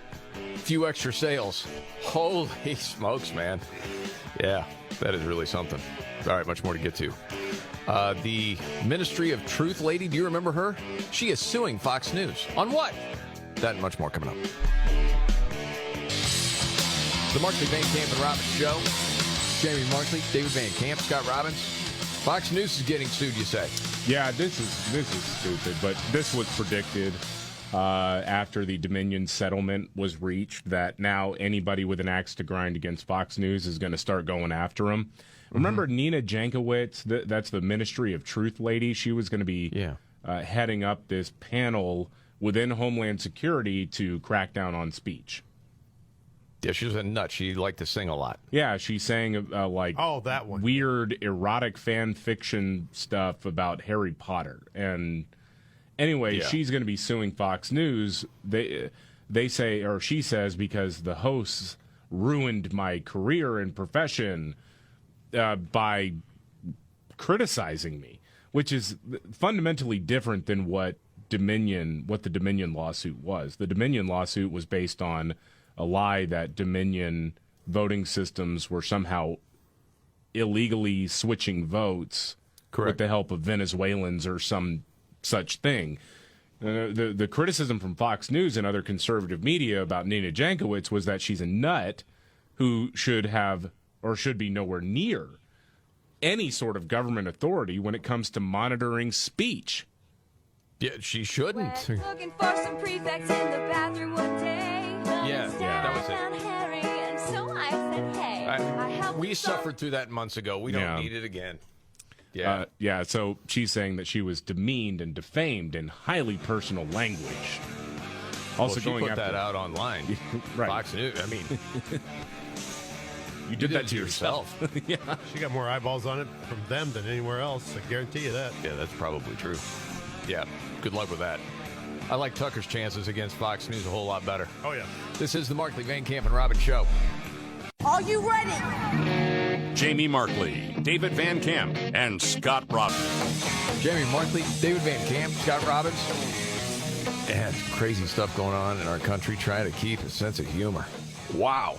Speaker 5: few extra sales. Holy smokes, man. Yeah, that is really something. All right, much more to get to. The Ministry of Truth lady, do you remember her? She is suing Fox News. On what? That and much more coming up. The Markley, Van Camp, and Robbins Show. Jamie Markley, David Van Camp, Scott Robbins. Fox News is getting sued, you say?
Speaker 6: Yeah, this is stupid, but this was predicted after the Dominion settlement was reached, that now anybody with an axe to grind against Fox News is going to start going after them. Remember Nina Jankowicz? That's the Ministry of Truth lady. She was going to be heading up this panel within Homeland Security to crack down on speech.
Speaker 5: Yeah, she was a nut. She liked to sing a lot.
Speaker 6: Yeah, she sang
Speaker 7: that one.
Speaker 6: Weird erotic fan fiction stuff about Harry Potter. And anyway, she's going to be suing Fox News. They say, or she says, because the hosts ruined my career and profession by criticizing me, which is fundamentally different than what the Dominion lawsuit was. The Dominion lawsuit was based on a lie that Dominion voting systems were somehow illegally switching votes with the help of Venezuelans or some such thing. The criticism from Fox News and other conservative media about Nina Jankowicz was that she's a nut who should have or should be nowhere near any sort of government authority when it comes to monitoring speech.
Speaker 5: Yeah, she shouldn't.
Speaker 14: Looking for some prefects in the bathroom one day.
Speaker 5: Yeah, that was it.
Speaker 14: Harry, and so I said, hey, I helped
Speaker 5: We suffered through that months ago. We don't need it again. Yeah.
Speaker 6: So she's saying that she was demeaned and defamed in highly personal language. Also,
Speaker 5: she
Speaker 6: going
Speaker 5: put
Speaker 6: after
Speaker 5: that out online.
Speaker 6: Right.
Speaker 5: Fox News. I mean,
Speaker 6: you did that to yourself.
Speaker 7: Yeah. She got more eyeballs on it from them than anywhere else. I guarantee you that.
Speaker 5: Yeah, that's probably true. Yeah. Good luck with that. I like Tucker's chances against Fox News a whole lot better.
Speaker 7: Oh, yeah.
Speaker 5: This is the Markley, Van Camp, and Robbins Show.
Speaker 14: Are you ready?
Speaker 2: Jamie Markley, David Van Camp, and Scott Robbins.
Speaker 5: Jamie Markley, David Van Camp, Scott Robbins. And crazy stuff going on in our country, trying to keep a sense of humor. Wow.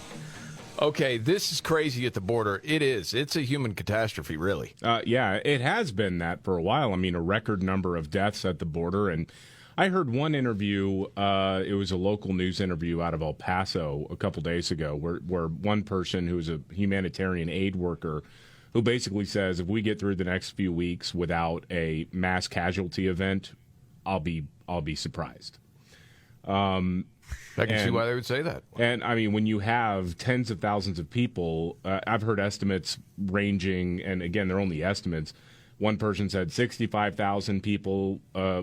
Speaker 5: Okay, this is crazy at the border. It is. It's a human catastrophe, really.
Speaker 6: Yeah, it has been that for a while. I mean, a record number of deaths at the border. And I heard one interview, it was a local news interview out of El Paso a couple days ago, where one person who's a humanitarian aid worker who basically says, if we get through the next few weeks without a mass casualty event, I'll be surprised.
Speaker 5: I can see why they would say that.
Speaker 6: And, I mean, when you have tens of thousands of people, I've heard estimates ranging, and again, they're only estimates. One person said 65,000 people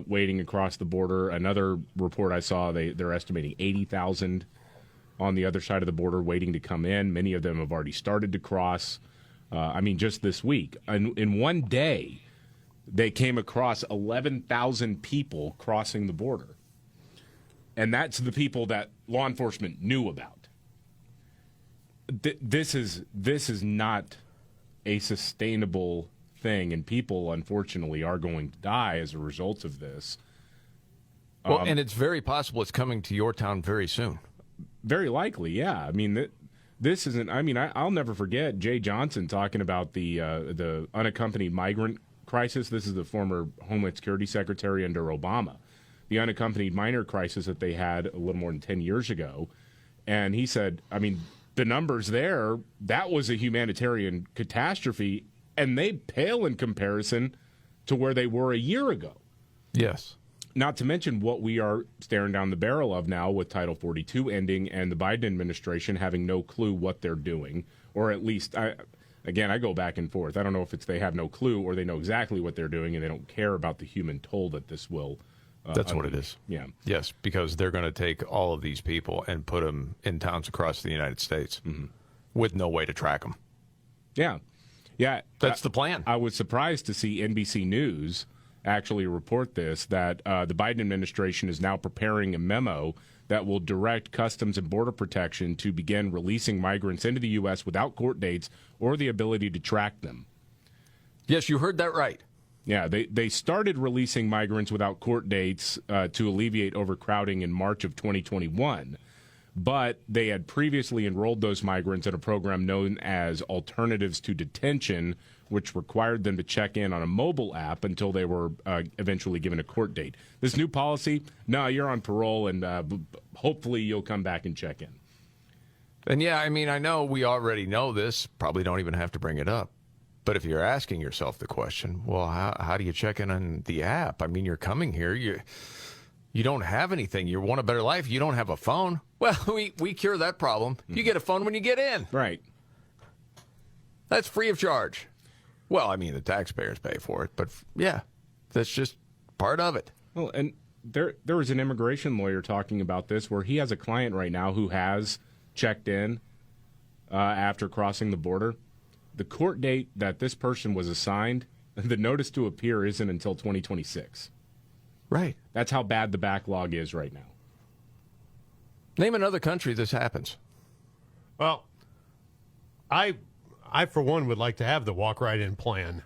Speaker 6: waiting across the border. Another report I saw, they're estimating 80,000 on the other side of the border waiting to come in. Many of them have already started to cross. I mean, just this week. In one day, they came across 11,000 people crossing the border. And that's the people that law enforcement knew about. This is not a sustainable thing, and people, unfortunately, are going to die as a result of this.
Speaker 5: Well, and it's very possible it's coming to your town very soon.
Speaker 6: Very likely, yeah. I mean, this isn't. I mean, I'll never forget Jay Johnson talking about the unaccompanied migrant crisis. This is the former Homeland Security Secretary under Obama. The unaccompanied minor crisis that they had a little more than 10 years ago. And he said, I mean, the numbers there, that was a humanitarian catastrophe, and they pale in comparison to where they were a year ago.
Speaker 5: Yes.
Speaker 6: Not to mention what we are staring down the barrel of now with Title 42 ending and the Biden administration having no clue what they're doing, or at least, I go back and forth. I don't know if it's they have no clue or they know exactly what they're doing and they don't care about the human toll that this will.
Speaker 5: That's what it is.
Speaker 6: Yeah.
Speaker 5: Yes, because they're going to take all of these people and put them in towns across the United States with no way to track them.
Speaker 6: Yeah. Yeah.
Speaker 5: That's the plan.
Speaker 6: I was surprised to see NBC News actually report this, that the Biden administration is now preparing a memo that will direct Customs and Border Protection to begin releasing migrants into the U.S. without court dates or the ability to track them.
Speaker 5: Yes, you heard that right.
Speaker 6: Yeah, they started releasing migrants without court dates to alleviate overcrowding in March of 2021, but they had previously enrolled those migrants in a program known as Alternatives to Detention, which required them to check in on a mobile app until they were eventually given a court date. This new policy, no, you're on parole, and hopefully you'll come back and check in.
Speaker 5: And yeah, I mean, I know we already know this, probably don't even have to bring it up. But if you're asking yourself the question, well, how do you check in on the app? I mean, you're coming here, you don't have anything. You want a better life. You don't have a phone. Well, we cure that problem. You get a phone when you get in.
Speaker 6: Right.
Speaker 5: That's free of charge. Well, I mean, the taxpayers pay for it, but yeah, that's just part of it.
Speaker 6: Well, and there was an immigration lawyer talking about this where he has a client right now who has checked in after crossing the border. The court date that this person was assigned, the notice to appear isn't until 2026.
Speaker 5: Right.
Speaker 6: That's how bad the backlog is right now.
Speaker 5: Name another country this happens.
Speaker 7: Well, I for one, would like to have the walk right in plan.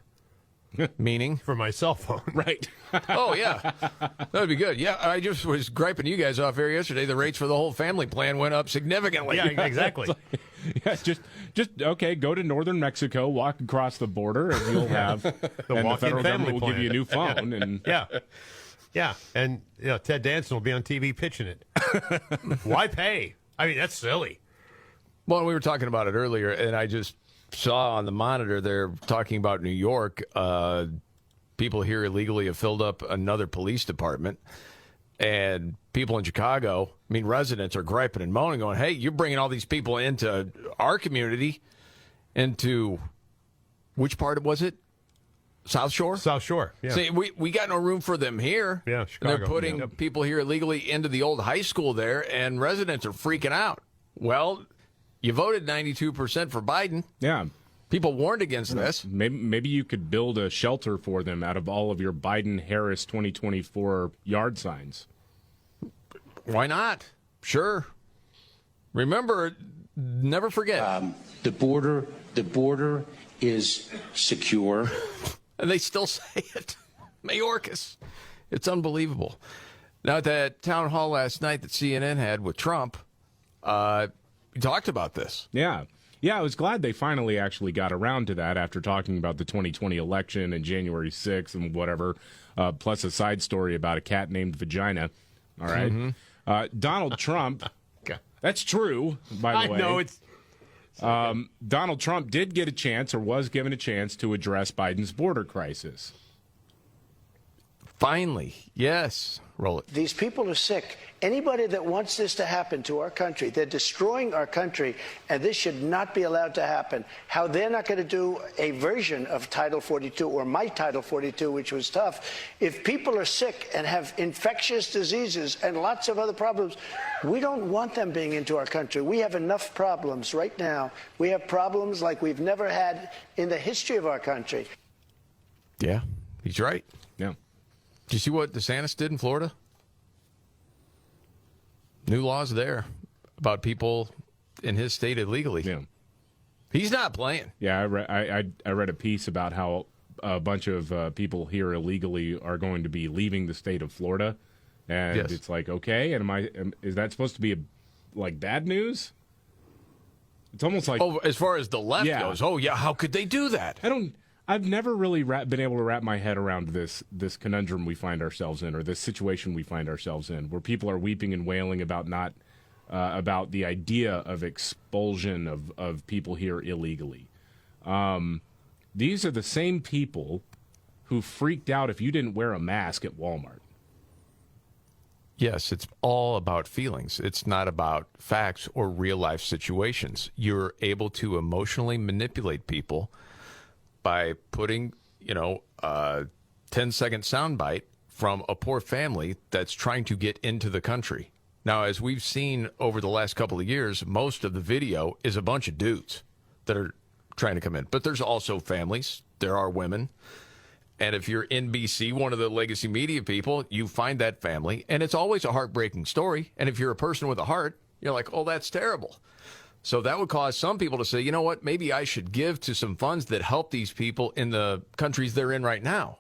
Speaker 5: Meaning?
Speaker 7: For my cell phone.
Speaker 6: Right.
Speaker 5: Oh, yeah. That would be good. Yeah, I just was griping you guys off here yesterday. The rates for the whole family plan went up significantly.
Speaker 7: Yeah, exactly.
Speaker 6: Yeah, just okay, go to northern Mexico, walk across the border, and you'll have the federal government will give you a new phone. And
Speaker 7: yeah, and Ted Danson will be on TV pitching it. Why pay? I mean, that's silly.
Speaker 5: Well, we were talking about it earlier, and I just saw on the monitor they're talking about New York people here illegally have filled up another police department. And people in Chicago, I mean, residents are griping and moaning, going, hey, you're bringing all these people into our community, into which part was it? South Shore?
Speaker 7: South Shore, yeah.
Speaker 5: See, we got no room for them here.
Speaker 7: Yeah, Chicago.
Speaker 5: They're putting people here illegally into the old high school there, and residents are freaking out. Well, you voted 92% for Biden.
Speaker 6: Yeah.
Speaker 5: People warned against this.
Speaker 6: Maybe you could build a shelter for them out of all of your Biden-Harris 2024 yard signs.
Speaker 5: Why not? Sure. Remember, never forget.
Speaker 15: The border is secure.
Speaker 5: And they still say it. Mayorkas. It's unbelievable. Now, at that town hall last night that CNN had with Trump, we talked about this.
Speaker 6: Yeah. Yeah, I was glad they finally actually got around to that after talking about the 2020 election and January 6th and whatever, plus a side story about a cat named Vagina. All right.
Speaker 5: Mm-hmm.
Speaker 6: Donald Trump, that's true, by the way.
Speaker 7: I know it's...
Speaker 6: Donald Trump did get a chance, or was given a chance, to address Biden's border crisis.
Speaker 5: Finally, yes. Roll it.
Speaker 12: These people are sick. Anybody that wants this to happen to our country, they're destroying our country, and this should not be allowed to happen. How they're not going to do a version of Title 42 or my Title 42, which was tough. If people are sick and have infectious diseases and lots of other problems, we don't want them being into our country. We have enough problems right now. We have problems like we've never had in the history of our country.
Speaker 5: Yeah, he's right.
Speaker 6: Yeah.
Speaker 5: Did you see what DeSantis did in Florida? New laws there about people in his state illegally.
Speaker 6: Yeah.
Speaker 5: He's not playing.
Speaker 6: Yeah, I read a piece about how a bunch of people here illegally are going to be leaving the state of Florida, and
Speaker 5: Yes.
Speaker 6: it's like, okay, and is that supposed to be like bad news? It's almost like,
Speaker 5: Oh, as far as the left
Speaker 6: Yeah.
Speaker 5: goes, oh yeah, how could they do that?
Speaker 6: I've never really been able to wrap my head around this conundrum we find ourselves in, or this situation we find ourselves in, where people are weeping and wailing about about the idea of expulsion of people here illegally. These are the same people who freaked out if you didn't wear a mask at Walmart.
Speaker 5: Yes, it's all about feelings. It's not about facts or real life situations. You're able to emotionally manipulate people by putting, a 10-second soundbite from a poor family that's trying to get into the country. Now, as we've seen over the last couple of years, most of the video is a bunch of dudes that are trying to come in. But there's also families. There are women. And if you're NBC, one of the legacy media people, you find that family. And it's always a heartbreaking story. And if you're a person with a heart, you're like, oh, that's terrible. So that would cause some people to say, you know what, maybe I should give to some funds that help these people in the countries they're in right now.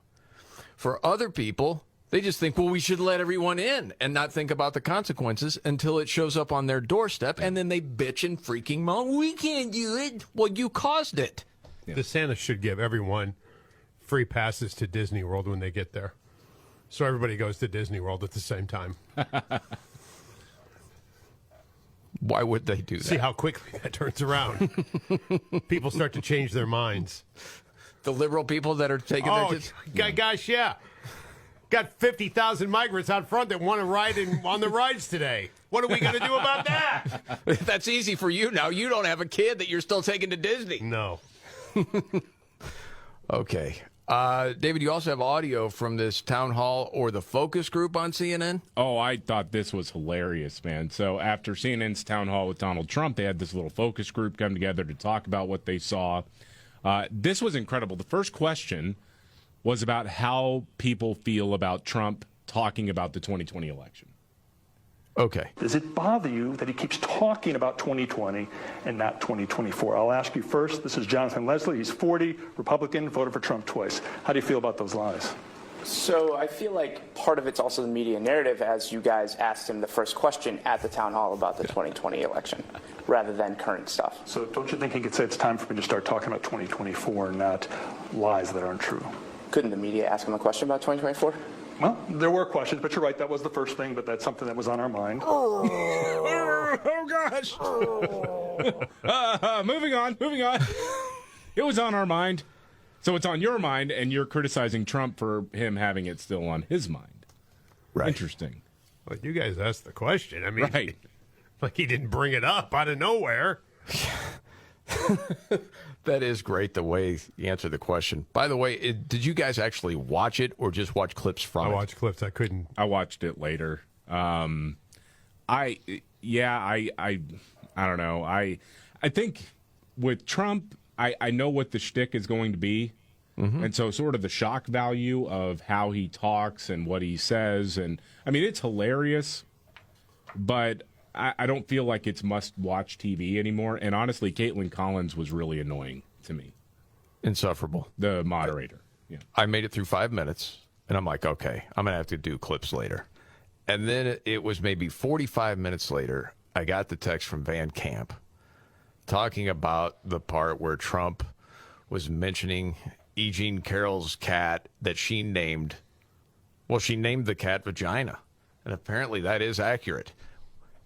Speaker 5: For other people, they just think, well, we should let everyone in and not think about the consequences until it shows up on their doorstep. And then they bitch and freaking moan, we can't do it. Well, you caused it.
Speaker 7: Yeah. DeSantis should give everyone free passes to Disney World when they get there. So everybody goes to Disney World at the same time.
Speaker 5: Why would they do that?
Speaker 7: See how quickly that turns around. People start to change their minds.
Speaker 5: The liberal people that are taking their kids?
Speaker 7: Gosh, yeah. Got 50,000 migrants out front that want to ride on the rides today. What are we going to do about that?
Speaker 5: That's easy for you now. You don't have a kid that you're still taking to Disney.
Speaker 7: No.
Speaker 5: Okay. David, you also have audio from this town hall or the focus group on CNN?
Speaker 6: Oh, I thought this was hilarious, man. So after CNN's town hall with Donald Trump, they had this little focus group come together to talk about what they saw. This was incredible. The first question was about how people feel about Trump talking about the 2020 election.
Speaker 5: Okay.
Speaker 16: Does it bother you that he keeps talking about 2020 and not 2024? I'll ask you first. This is Jonathan Leslie. He's 40, Republican, voted for Trump twice. How do you feel about those lies?
Speaker 17: So I feel like part of it's also the media narrative, as you guys asked him the first question at the town hall about the 2020 election, rather than current stuff.
Speaker 16: So don't you think he could say it's time for me to start talking about 2024 and not lies that aren't true?
Speaker 17: Couldn't the media ask him a question about 2024?
Speaker 16: Well, there were questions, but you're right. That was the first thing, but that's something that was on our mind.
Speaker 6: Oh gosh. Moving on. It was on our mind. So it's on your mind, and you're criticizing Trump for him having it still on his mind.
Speaker 5: Right.
Speaker 6: Interesting.
Speaker 7: Well, you guys asked the question. I mean,
Speaker 6: right.
Speaker 7: Like he didn't bring it up out of nowhere.
Speaker 5: That is great, the way you answer the question. By the way, did you guys actually watch it or just watch clips from it?
Speaker 7: I watched clips.
Speaker 6: I watched it later. I don't know. I think with Trump, I know what the shtick is going to be. Mm-hmm. And so sort of the shock value of how he talks and what he says. And I mean, it's hilarious, but I don't feel like it's must-watch TV anymore. And honestly, Caitlin Collins was really annoying to me.
Speaker 5: Insufferable.
Speaker 6: The moderator. Yeah.
Speaker 5: I made it through 5 minutes, and I'm like, okay, I'm going to have to do clips later. And then it was maybe 45 minutes later, I got the text from Van Camp talking about the part where Trump was mentioning E. Jean Carroll's cat that she named. Well, she named the cat Vagina, and apparently that is accurate.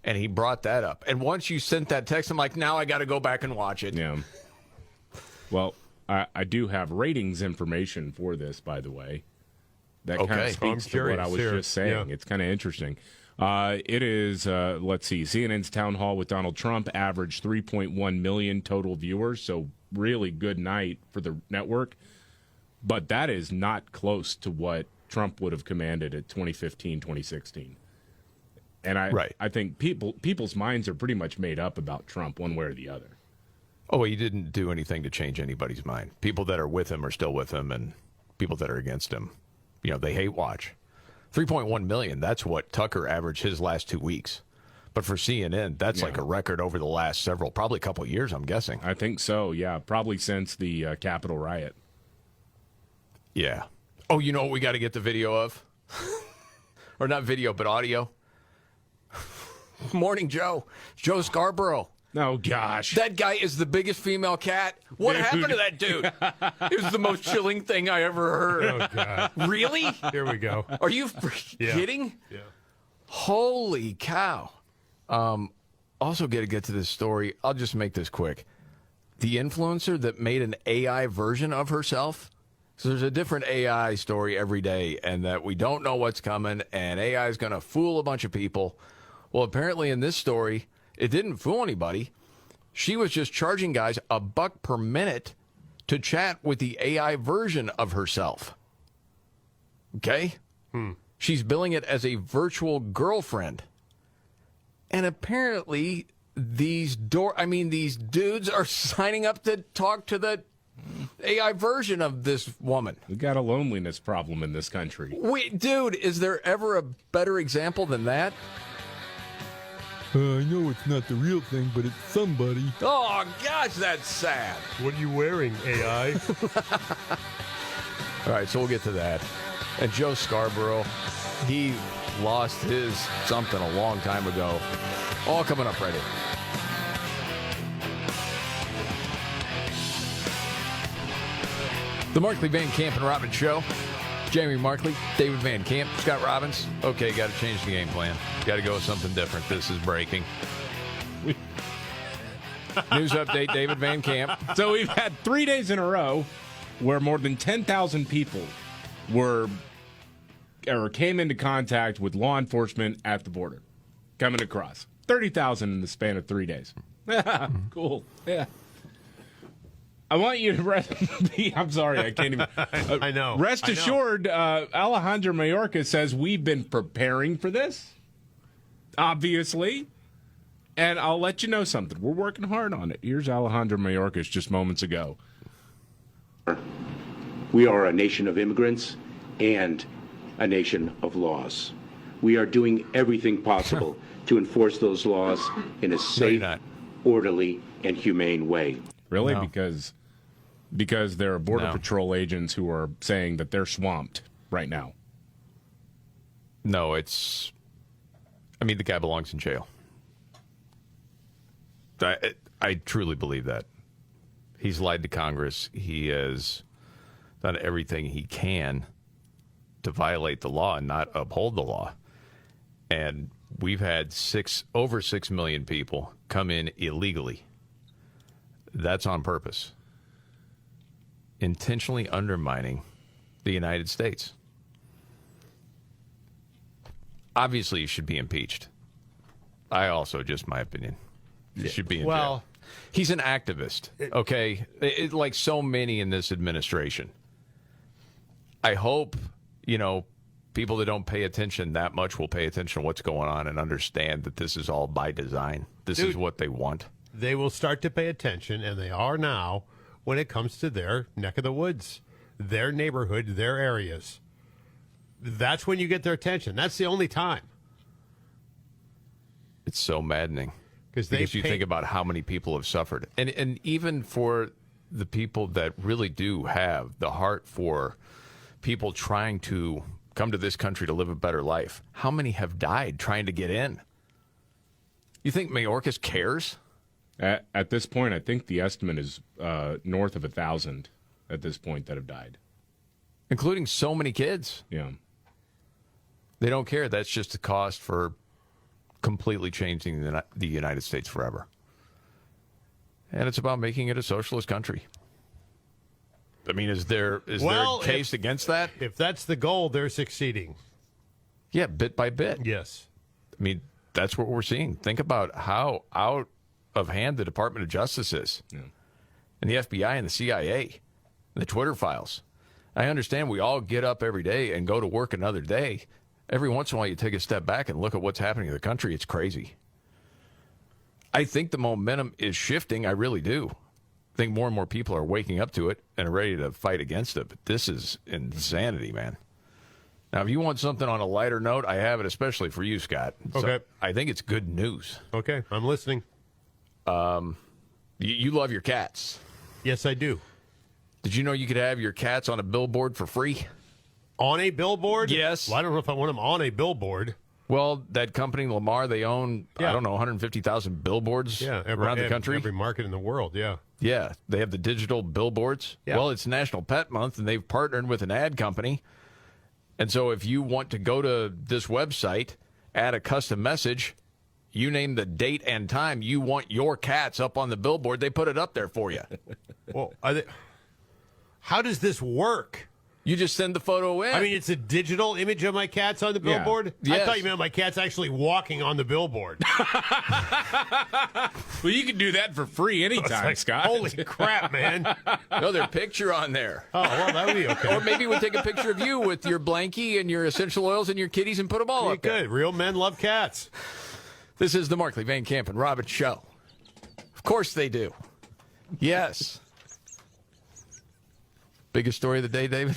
Speaker 5: And he brought that up. And once you sent that text, I'm like, now I got to go back and watch it.
Speaker 6: Yeah. Well, I do have ratings information for this, by the way. That kind of speaks to what I was just saying. Yeah. It's kind of interesting. It is, let's see, CNN's Town Hall with Donald Trump averaged 3.1 million total viewers, so really good night for the network. But that is not close to what Trump would have commanded at 2015, 2016. And I think people's minds are pretty much made up about Trump one way or the other.
Speaker 5: Oh, he didn't do anything to change anybody's mind. People that are with him are still with him, and people that are against him, they hate watch. 3.1 million, that's what Tucker averaged his last 2 weeks. But for CNN, that's like a record over the last probably a couple of years, I'm guessing.
Speaker 6: I think so, yeah. Probably since the Capitol riot.
Speaker 5: Yeah. Oh, you know what we got to get the video of? Or not video, but audio? Morning, Joe. Joe Scarborough.
Speaker 6: Oh, gosh.
Speaker 5: That guy is the biggest female cat. What happened to that dude? It was the most chilling thing I ever heard.
Speaker 7: Oh, God.
Speaker 5: Really?
Speaker 7: Here we go.
Speaker 5: Are you kidding?
Speaker 7: Yeah.
Speaker 5: Holy cow. Also, got to get to this story. I'll just make this quick. The influencer that made an AI version of herself. So there's a different AI story every day, and that we don't know what's coming, and AI is going to fool a bunch of people. Well, apparently in this story, it didn't fool anybody. She was just charging guys $1 per minute to chat with the AI version of herself. Okay? She's billing it as a virtual girlfriend. And apparently these dudes are signing up to talk to the AI version of this woman.
Speaker 6: We got a loneliness problem in this country.
Speaker 5: Dude, is there ever a better example than that?
Speaker 18: I know it's not the real thing, but it's somebody.
Speaker 5: Oh, gosh, that's sad.
Speaker 7: What are you wearing, AI?
Speaker 5: All right, so we'll get to that. And Joe Scarborough, he lost his something a long time ago. All coming up right here. The Markley, Van Camp, and Robbins Show. Jamie Markley, David Van Camp, Scott Robbins. Okay, got to change the game plan. Got to go with something different. This is breaking. News update, David Van Camp.
Speaker 6: So we've had 3 days in a row where more than 10,000 people came into contact with law enforcement at the border, coming across. 30,000 in the span of 3 days. Cool. Yeah. I want you to I'm sorry, I can't even.
Speaker 7: I know.
Speaker 6: Rest assured, Alejandro Mayorkas says we've been preparing for this, obviously. And I'll let you know something. We're working hard on it. Here's Alejandro Mayorkas just moments ago.
Speaker 15: We are a nation of immigrants and a nation of laws. We are doing everything possible to enforce those laws in a safe, orderly, and humane way.
Speaker 6: Really? No. Because there are Border Patrol agents who are saying that they're swamped right now.
Speaker 5: No, the guy belongs in jail. I truly believe that. He's lied to Congress. He has done everything he can to violate the law and not uphold the law. And we've had over 6 million people come in illegally. That's on purpose. intentionally undermining the United States. Obviously, he should be impeached. Just my opinion. He should be in jail. He's an activist, okay? Like so many in this administration. I hope, people that don't pay attention that much will pay attention to what's going on and understand that this is all by design. This is what they want.
Speaker 7: They will start to pay attention, and they are now, when it comes to their neck of the woods, their neighborhood, their areas. That's when you get their attention. That's the only time.
Speaker 5: It's so maddening. Because you think about how many people have suffered. And even for the people that really do have the heart for people trying to come to this country to live a better life, how many have died trying to get in? You think Mayorkas cares?
Speaker 6: At this point, I think the estimate is north of 1,000 at this point that have died.
Speaker 5: Including so many kids.
Speaker 6: Yeah.
Speaker 5: They don't care. That's just the cost for completely changing the United States forever. And it's about making it a socialist country. I mean, is there a case against that?
Speaker 7: If that's the goal, they're succeeding.
Speaker 5: Yeah, bit by bit.
Speaker 7: Yes.
Speaker 5: I mean, that's what we're seeing. Think about how out of hand the Department of Justice is.
Speaker 6: Yeah.
Speaker 5: And the FBI and the CIA, and the Twitter files. I understand we all get up every day and go to work another day. Every once in a while, you take a step back and look at what's happening in the country. It's crazy. I think the momentum is shifting. I really do. I think more and more people are waking up to it and are ready to fight against it. But this is insanity, man. Now, if you want something on a lighter note, I have it, especially for you, Scott.
Speaker 7: Okay.
Speaker 5: So I think it's good news.
Speaker 7: Okay, I'm listening.
Speaker 5: You love your cats.
Speaker 7: Yes, I do.
Speaker 5: Did you know you could have your cats on a billboard for free?
Speaker 7: On a billboard?
Speaker 5: Yes.
Speaker 7: Well, I don't know if I want them on a billboard.
Speaker 5: Well, that company, Lamar, they own, 150,000 billboards around the country.
Speaker 7: Every market in the world, yeah.
Speaker 5: Yeah, they have the digital billboards.
Speaker 7: Yeah.
Speaker 5: Well, it's National Pet Month, and they've partnered with an ad company. And so if you want to go to this website, add a custom message, you name the date and time you want your cats up on the billboard, they put it up there for you.
Speaker 7: Well, how does this work?
Speaker 5: You just send the photo in.
Speaker 7: I mean, it's a digital image of my cats on the billboard?
Speaker 5: Yes.
Speaker 7: I thought you meant my cat's actually walking on the billboard.
Speaker 6: Well, you can do that for free anytime, Scott.
Speaker 7: Holy crap, man.
Speaker 5: No, their picture on there.
Speaker 7: Oh, well, that would be okay.
Speaker 5: Or maybe we'll take a picture of you with your blankie and your essential oils and your kitties and put them all up there.
Speaker 7: Good. Real men love cats.
Speaker 5: This is the Markley, Van Camp, and Robbins Show. Of course they do. Yes. Biggest story of the day, David?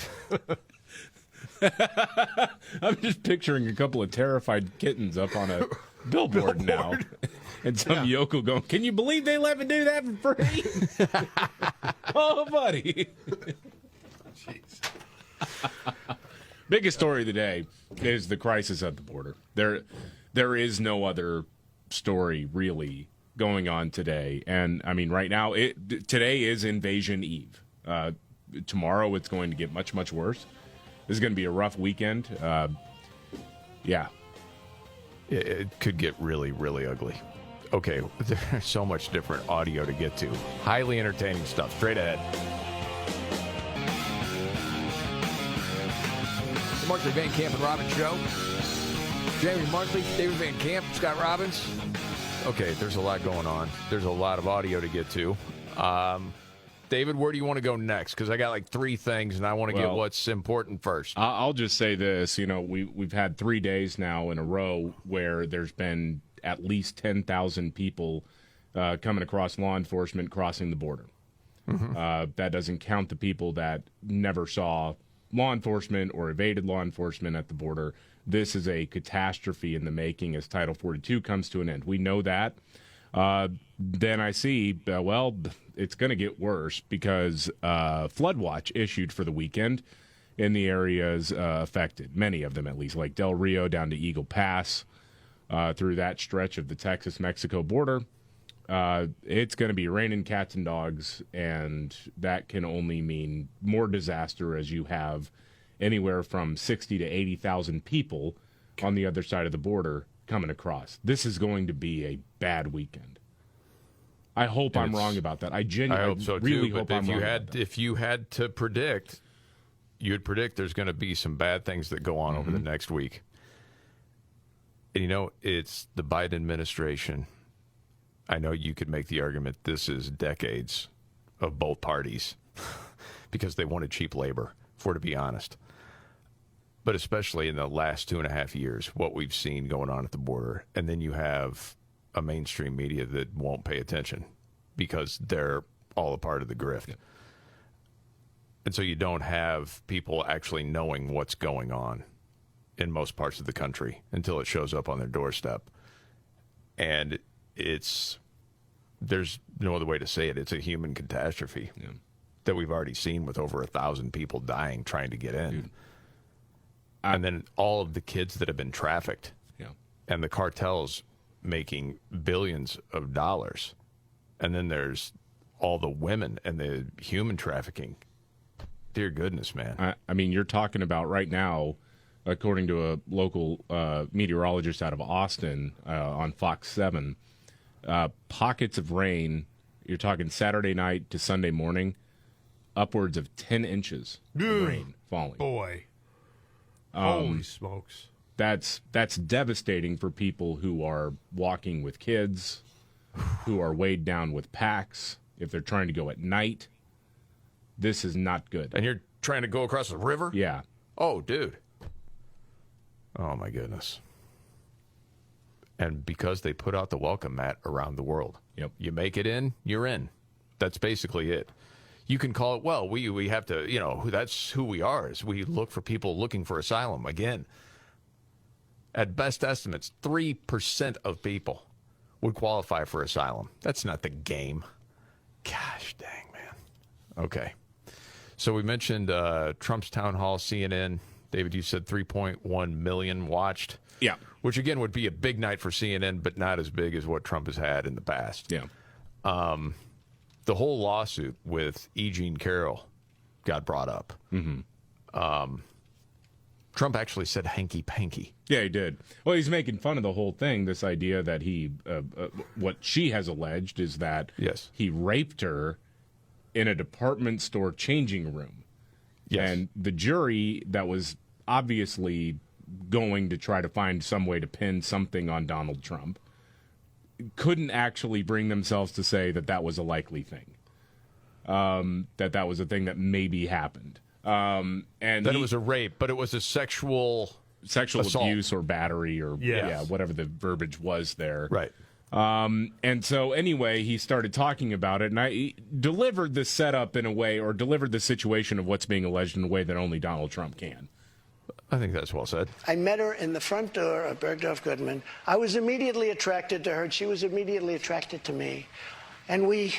Speaker 6: I'm just picturing a couple of terrified kittens up on a billboard now. And some yokel going, can you believe they let me do that for free? Oh, buddy. Jeez. Biggest story of the day is the crisis at the border. There is no other story really going on today. And, I mean, right now, today is Invasion Eve. Tomorrow it's going to get much, much worse. This is going to be a rough weekend. Yeah.
Speaker 5: It could get really, really ugly. Okay, there's so much different audio to get to. Highly entertaining stuff. Straight ahead. The Markley, Van Camp, and Robbins Show. Jamie Markley, David Van Camp, Scott Robbins. Okay, there's a lot going on. There's a lot of audio to get to. David, where do you want to go next? Because I got like three things, and I want to get what's important first.
Speaker 6: I'll just say this. You know, we've had 3 days now in a row where there's been at least 10,000 people coming across law enforcement crossing the border. Mm-hmm. That doesn't count the people that never saw law enforcement or evaded law enforcement at the border. This is a catastrophe in the making as Title 42 comes to an end. We know that. Then I see, it's going to get worse because flood watch issued for the weekend in the areas affected, many of them at least, like Del Rio down to Eagle Pass, through that stretch of the Texas-Mexico border. It's going to be raining cats and dogs, and that can only mean more disaster as you have anywhere from 60 to 80,000 people on the other side of the border coming across. This is going to be a bad weekend. I hope I'm wrong about that. I genuinely
Speaker 5: hope so
Speaker 6: really
Speaker 5: too.
Speaker 6: hope
Speaker 5: But
Speaker 6: I'm wrong.
Speaker 5: if you had to predict, you'd predict there's going to be some bad things that go on over the next week. And, you know, it's the Biden administration. I know you could make the argument this is decades of both parties because they wanted cheap labor, to be honest. But especially in the last 2.5 years, what we've seen going on at the border. And then you have a mainstream media that won't pay attention because they're all a part of the grift. Yeah. And so you don't have people actually knowing what's going on in most parts of the country until it shows up on their doorstep. And there's no other way to say it. It's a human catastrophe that we've already seen with over 1,000 people dying trying to get in. And then all of the kids that have been trafficked and the cartels making billions of dollars. And then there's all the women and the human trafficking. Dear goodness, man.
Speaker 6: I mean, you're talking about right now, according to a local meteorologist out of Austin on Fox 7, pockets of rain, you're talking Saturday night to Sunday morning, upwards of 10 inches of rain falling.
Speaker 7: Boy. Holy smokes.
Speaker 6: That's devastating for people who are walking with kids, who are weighed down with packs, if they're trying to go at night. This is not good.
Speaker 5: And you're trying to go across the river?
Speaker 6: Yeah.
Speaker 5: Oh, dude. Oh, my goodness. And because they put out the welcome mat around the world.
Speaker 6: Yep.
Speaker 5: You make it in, you're in. That's basically it. You can call it, well, we have to, you know, that's who we are, is we look for people looking for asylum. Again, at best estimates, 3% of people would qualify for asylum. That's not the game. Gosh dang, man. Okay. So we mentioned Trump's town hall, CNN. David, you said 3.1 million watched.
Speaker 6: Yeah.
Speaker 5: Which, again, would be a big night for CNN, but not as big as what Trump has had in the past.
Speaker 6: Yeah.
Speaker 5: The whole lawsuit with E. Jean Carroll got brought up. Trump actually said hanky-panky.
Speaker 6: Yeah, he did. Well, he's making fun of the whole thing, this idea that he, what she has alleged is that he raped her in a department store changing room.
Speaker 5: Yes.
Speaker 6: And the jury that was obviously going to try to find some way to pin something on Donald Trump couldn't actually bring themselves to say that that was a likely thing, that was a thing that maybe happened. And
Speaker 5: that it was a rape, but it was a sexual assault.
Speaker 6: Abuse or battery or whatever the verbiage was there.
Speaker 5: Right.
Speaker 6: And so anyway, he started talking about it, and I delivered the setup in a way, or delivered the situation of what's being alleged in a way that only Donald Trump can.
Speaker 5: I think that's well said.
Speaker 12: I met her in the front door of Bergdorf Goodman. I was immediately attracted to her, and she was immediately attracted to me. And we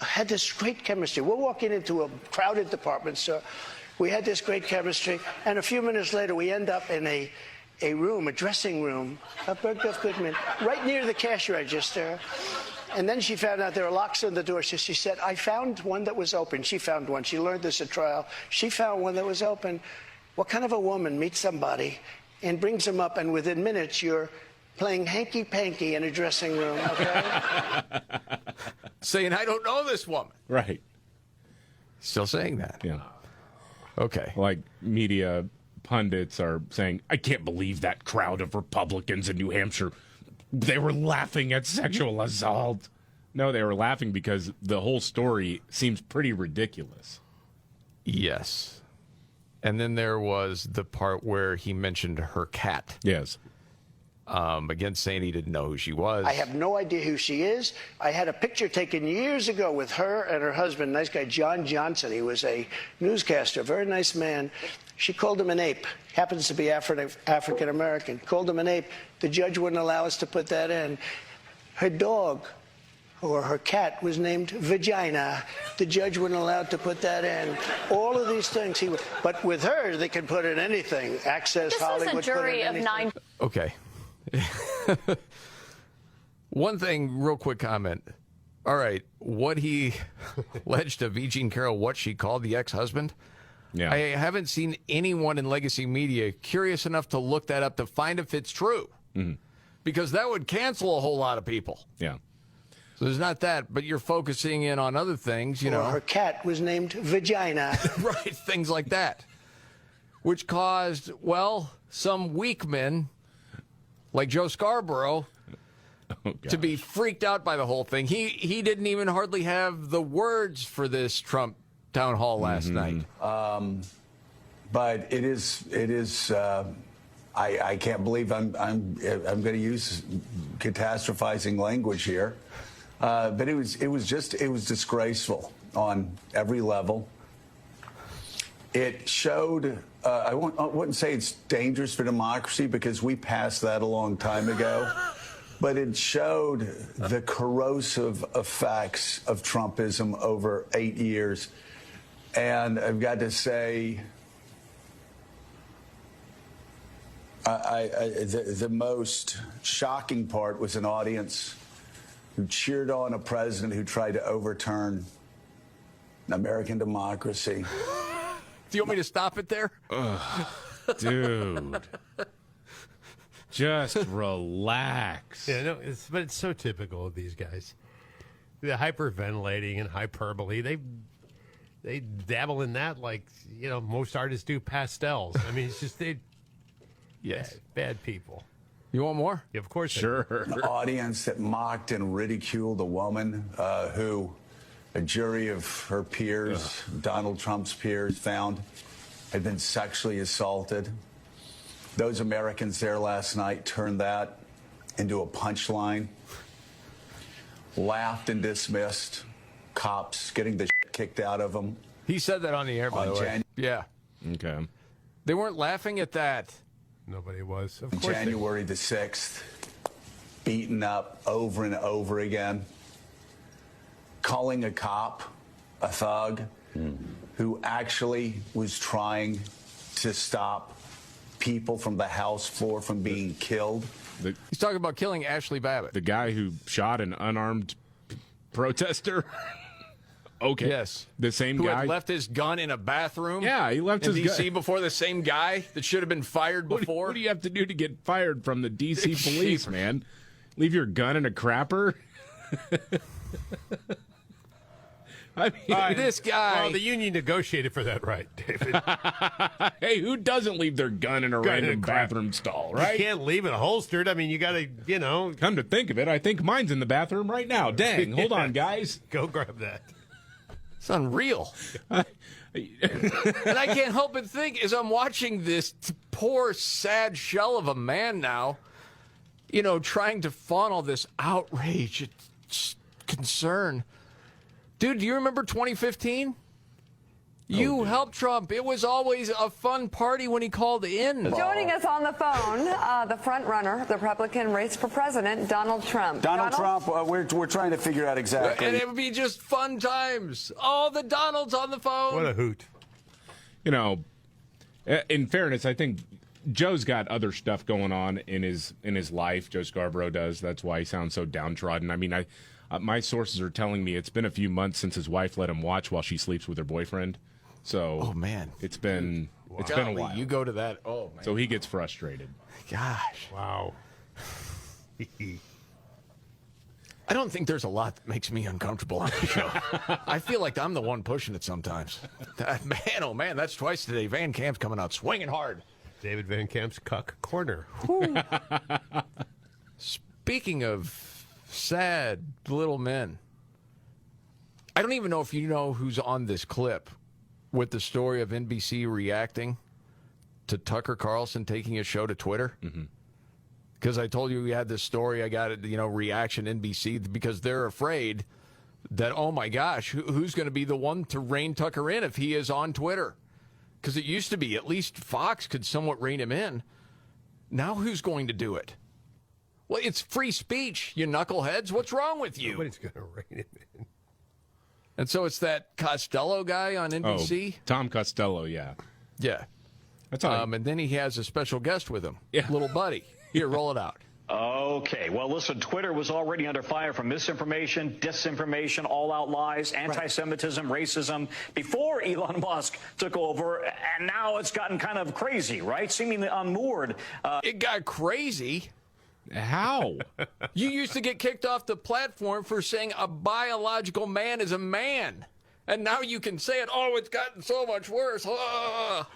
Speaker 12: had this great chemistry. We're walking into a crowded department store. We had this great chemistry, and a few minutes later, we end up in a dressing room of Bergdorf Goodman, right near the cash register. And then she found out there were locks on the door. So she said, I found one that was open. She found one. She learned this at trial. She found one that was open. What kind of a woman meets somebody and brings them up, and within minutes you're playing hanky-panky in a dressing room, okay?
Speaker 5: Saying, I don't know this woman.
Speaker 6: Right.
Speaker 5: Still saying that.
Speaker 6: Yeah.
Speaker 5: Okay.
Speaker 6: Like media pundits are saying, I can't believe that crowd of Republicans in New Hampshire, they were laughing at sexual assault. No, they were laughing because the whole story seems pretty ridiculous.
Speaker 5: Yes. And then there was the part where he mentioned her cat.
Speaker 6: Yes.
Speaker 5: Again, saying he didn't know who she was.
Speaker 12: I have no idea who she is. I had a picture taken years ago with her and her husband, nice guy, John Johnson. He was a newscaster, very nice man. She called him an ape. Happens to be African-American. Called him an ape. The judge wouldn't allow us to put that in. Her dog, or her cat, was named Vagina. The judge wouldn't allow to put that in. All of these things. But with her, they can put in anything. Access,
Speaker 11: this
Speaker 12: Hollywood,
Speaker 11: was a jury of 9.
Speaker 5: Okay. One thing, real quick comment. All right, what he alleged of E. Jean Carroll, what she called the ex-husband, I haven't seen anyone in legacy media curious enough to look that up to find if it's true. Because that would cancel a whole lot of people.
Speaker 6: Yeah.
Speaker 5: So there's not that, but you're focusing in on other things, you know.
Speaker 12: Her cat was named Vagina.
Speaker 5: Right, things like that. Which caused, well, some weak men, like Joe Scarborough, to be freaked out by the whole thing. He didn't even hardly have the words for this Trump town hall last night.
Speaker 19: But it is. I can't believe I'm going to use catastrophizing language here. But it was disgraceful on every level. It showed. I wouldn't say it's dangerous for democracy because we passed that a long time ago. But it showed the corrosive effects of Trumpism over 8 years. And I've got to say, the most shocking part was an audience who cheered on a president who tried to overturn American democracy.
Speaker 5: Do you want me to stop it there?
Speaker 6: Dude. Just relax.
Speaker 7: Yeah, no, but it's so typical of these guys. The hyperventilating and hyperbole, they dabble in that like, most artists do pastels. I mean, it's just bad people.
Speaker 5: You want more?
Speaker 7: Yeah, of course.
Speaker 19: Sure. An audience that mocked and ridiculed a woman who a jury of her peers, Donald Trump's peers, found had been sexually assaulted. Those Americans there last night turned that into a punchline, laughed and dismissed cops getting the shit kicked out of them.
Speaker 5: He said that on the air, by the way. Yeah.
Speaker 6: Okay.
Speaker 5: They weren't laughing at that.
Speaker 7: Nobody was. Of course.
Speaker 19: January the 6th, beaten up over and over again, calling a cop a thug who actually was trying to stop people from the House floor from being killed.
Speaker 5: He's talking about killing Ashley Babbitt.
Speaker 6: The guy who shot an unarmed protester. Okay.
Speaker 5: Yes.
Speaker 6: The same
Speaker 5: who
Speaker 6: guy.
Speaker 5: Had left his gun in a bathroom.
Speaker 6: Yeah, he left
Speaker 5: in
Speaker 6: his
Speaker 5: D.C.
Speaker 6: gun
Speaker 5: before the same guy that should have been fired before.
Speaker 6: What do you have to do to get fired from the D.C. police, man? Leave your gun in a crapper? I mean,
Speaker 5: this guy.
Speaker 7: Well, the union negotiated for that right, David.
Speaker 6: Hey, who doesn't leave their gun in a random bathroom stall, right?
Speaker 7: You can't leave it holstered. I mean, you got to,
Speaker 6: Come to think of it, I think mine's in the bathroom right now. Dang, hold on, guys.
Speaker 7: Go grab that.
Speaker 5: It's unreal. And I can't help but think, as I'm watching this poor, sad shell of a man now, trying to funnel this outrage, concern. Dude, do you remember 2015? You helped Trump. It was always a fun party when he called in.
Speaker 20: Joining us on the phone, the front runner, the Republican race for president, Donald Trump.
Speaker 19: Donald Trump, we're trying to figure out exactly.
Speaker 5: And it would be just fun times. All the Donalds on the phone.
Speaker 7: What a hoot.
Speaker 6: In fairness, I think Joe's got other stuff going on in his life. Joe Scarborough does. That's why he sounds so downtrodden. I mean, my sources are telling me it's been a few months since his wife let him watch while she sleeps with her boyfriend. So,
Speaker 5: oh man,
Speaker 6: it's been a while.
Speaker 5: You go to that. Oh man.
Speaker 6: So he gets frustrated.
Speaker 5: Gosh,
Speaker 7: wow.
Speaker 5: I don't think there's a lot that makes me uncomfortable on the show. I feel like I'm the one pushing it sometimes. Man, oh man, that's twice today. Van Camp's coming out swinging hard.
Speaker 7: David Van Camp's cuck corner.
Speaker 5: Speaking of sad little men, I don't even know if you know who's on this clip with the story of NBC reacting to Tucker Carlson taking a show to Twitter. Because I told you we had this story. I got it, reaction NBC, because they're afraid that, oh my gosh, who's going to be the one to rein Tucker in if he is on Twitter? Because it used to be at least Fox could somewhat rein him in. Now who's going to do it? Well, it's free speech, you knuckleheads. What's wrong with you?
Speaker 7: Nobody's going to rein him in.
Speaker 5: And so it's that Costello guy on NBC?
Speaker 6: Oh, Tom Costello, yeah.
Speaker 5: Yeah.
Speaker 6: That's all.
Speaker 5: And then he has a special guest with him, little buddy. Here, roll it out.
Speaker 21: Okay. Well, listen, Twitter was already under fire from misinformation, disinformation, all-out lies, anti-Semitism, racism before Elon Musk took over, and now it's gotten kind of crazy, right? Seemingly unmoored.
Speaker 5: It got crazy.
Speaker 6: How?
Speaker 5: You used to get kicked off the platform for saying a biological man is a man. And now you can say it, oh, it's gotten so much worse. Ah.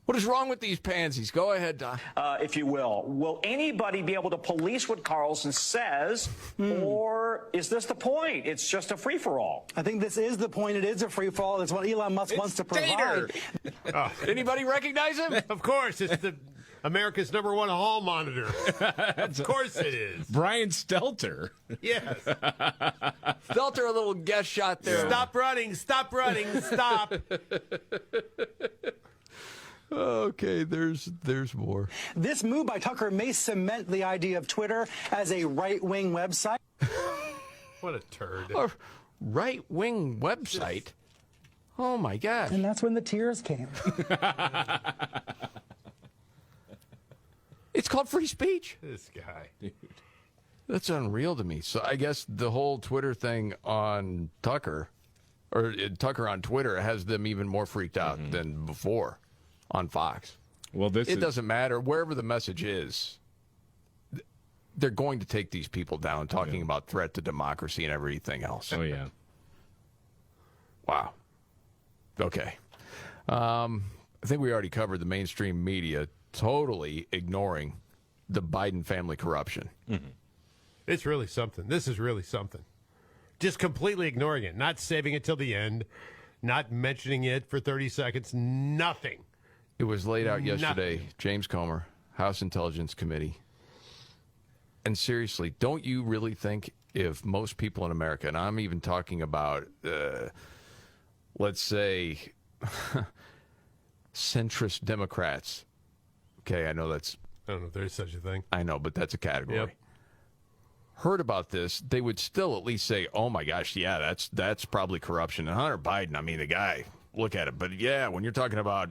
Speaker 5: What is wrong with these pansies? Go ahead, Don.
Speaker 21: If you will. Will anybody be able to police what Carlson says, or is this the point? It's just a free-for-all.
Speaker 3: I think this is the point. It is a free-for-all. It's what Elon Musk wants to provide.
Speaker 5: Anybody recognize him?
Speaker 7: Of course. It's America's #1 hall monitor. Of course it is.
Speaker 6: Brian Stelter.
Speaker 7: Yes.
Speaker 5: Stelter, a little guest shot there.
Speaker 7: Stop running. Stop running. Stop.
Speaker 5: Okay, there's more.
Speaker 3: This move by Tucker may cement the idea of Twitter as a right-wing website.
Speaker 7: What a turd.
Speaker 5: A right-wing website? Oh, my gosh.
Speaker 3: And that's when the tears came.
Speaker 5: It's called free speech.
Speaker 7: This guy. Dude.
Speaker 5: That's unreal to me. So I guess the whole Twitter thing on Tucker, or Tucker on Twitter, has them even more freaked out than before on Fox.
Speaker 6: Well, it
Speaker 5: doesn't matter. Wherever the message is, they're going to take these people down talking about threat to democracy and everything else.
Speaker 6: Oh, yeah.
Speaker 5: Wow. Okay. I think we already covered the mainstream media totally ignoring the Biden family corruption.
Speaker 7: It's really something. This is really something. Just completely ignoring it, not saving it till the end, not mentioning it for 30 seconds, nothing.
Speaker 5: It was laid out yesterday, James Comer, House Intelligence Committee. And seriously, don't you really think if most people in America, and I'm even talking about, let's say, centrist Democrats. Okay, I know that's...
Speaker 7: I don't know if there's such a thing.
Speaker 5: I know, but that's a category.
Speaker 7: Yep.
Speaker 5: Heard about this, they would still at least say, oh, my gosh, yeah, that's probably corruption. And Hunter Biden, I mean, the guy, look at it. But, yeah, when you're talking about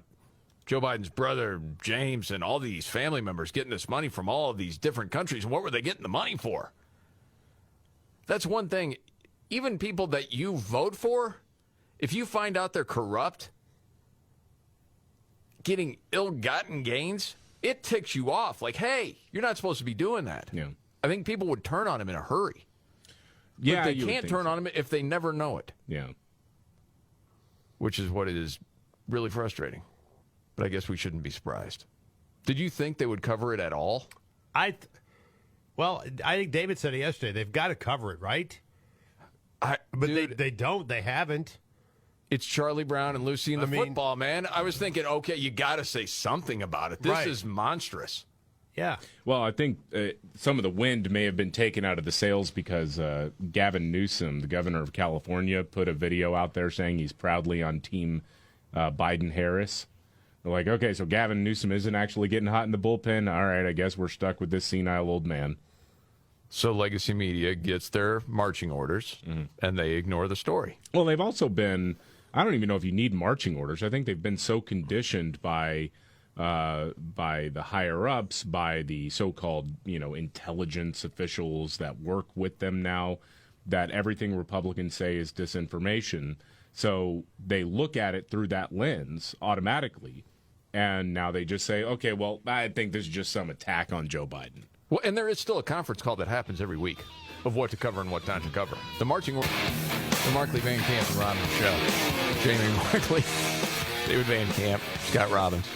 Speaker 5: Joe Biden's brother, James, and all these family members getting this money from all of these different countries, and what were they getting the money for? That's one thing. Even people that you vote for, if you find out they're corrupt, getting ill-gotten gains, it ticks you off. Like, hey, you're not supposed to be doing that.
Speaker 6: Yeah.
Speaker 5: I think people would turn on him in a hurry.
Speaker 6: Yeah,
Speaker 5: but they can't turn on him if they never know it.
Speaker 6: Yeah.
Speaker 5: Which is what is really frustrating. But I guess we shouldn't be surprised. Did you think they would cover it at all?
Speaker 7: Well, I think David said it yesterday. They've got to cover it, right? But dude, they don't. They haven't.
Speaker 5: It's Charlie Brown and Lucy in the football, man. I was thinking, okay, you got to say something about it. This is monstrous.
Speaker 7: Yeah.
Speaker 6: Well, I think some of the wind may have been taken out of the sails because Gavin Newsom, the governor of California, put a video out there saying he's proudly on Team Biden-Harris. They're like, okay, so Gavin Newsom isn't actually getting hot in the bullpen. All right, I guess we're stuck with this senile old man.
Speaker 5: So Legacy Media gets their marching orders, and they ignore the story.
Speaker 6: Well, they've also been, I don't even know if you need marching orders. I think they've been so conditioned by the higher-ups, by the so-called, intelligence officials that work with them now, that everything Republicans say is disinformation. So they look at it through that lens automatically, and now they just say, okay, well, I think this is just some attack on Joe Biden.
Speaker 5: Well, and there is still a conference call that happens every week of what to cover and what time to cover. The marching orders, the Markley, Van Camp, and Robbins show. Jamie Markley, David Van Camp, Scott Robbins.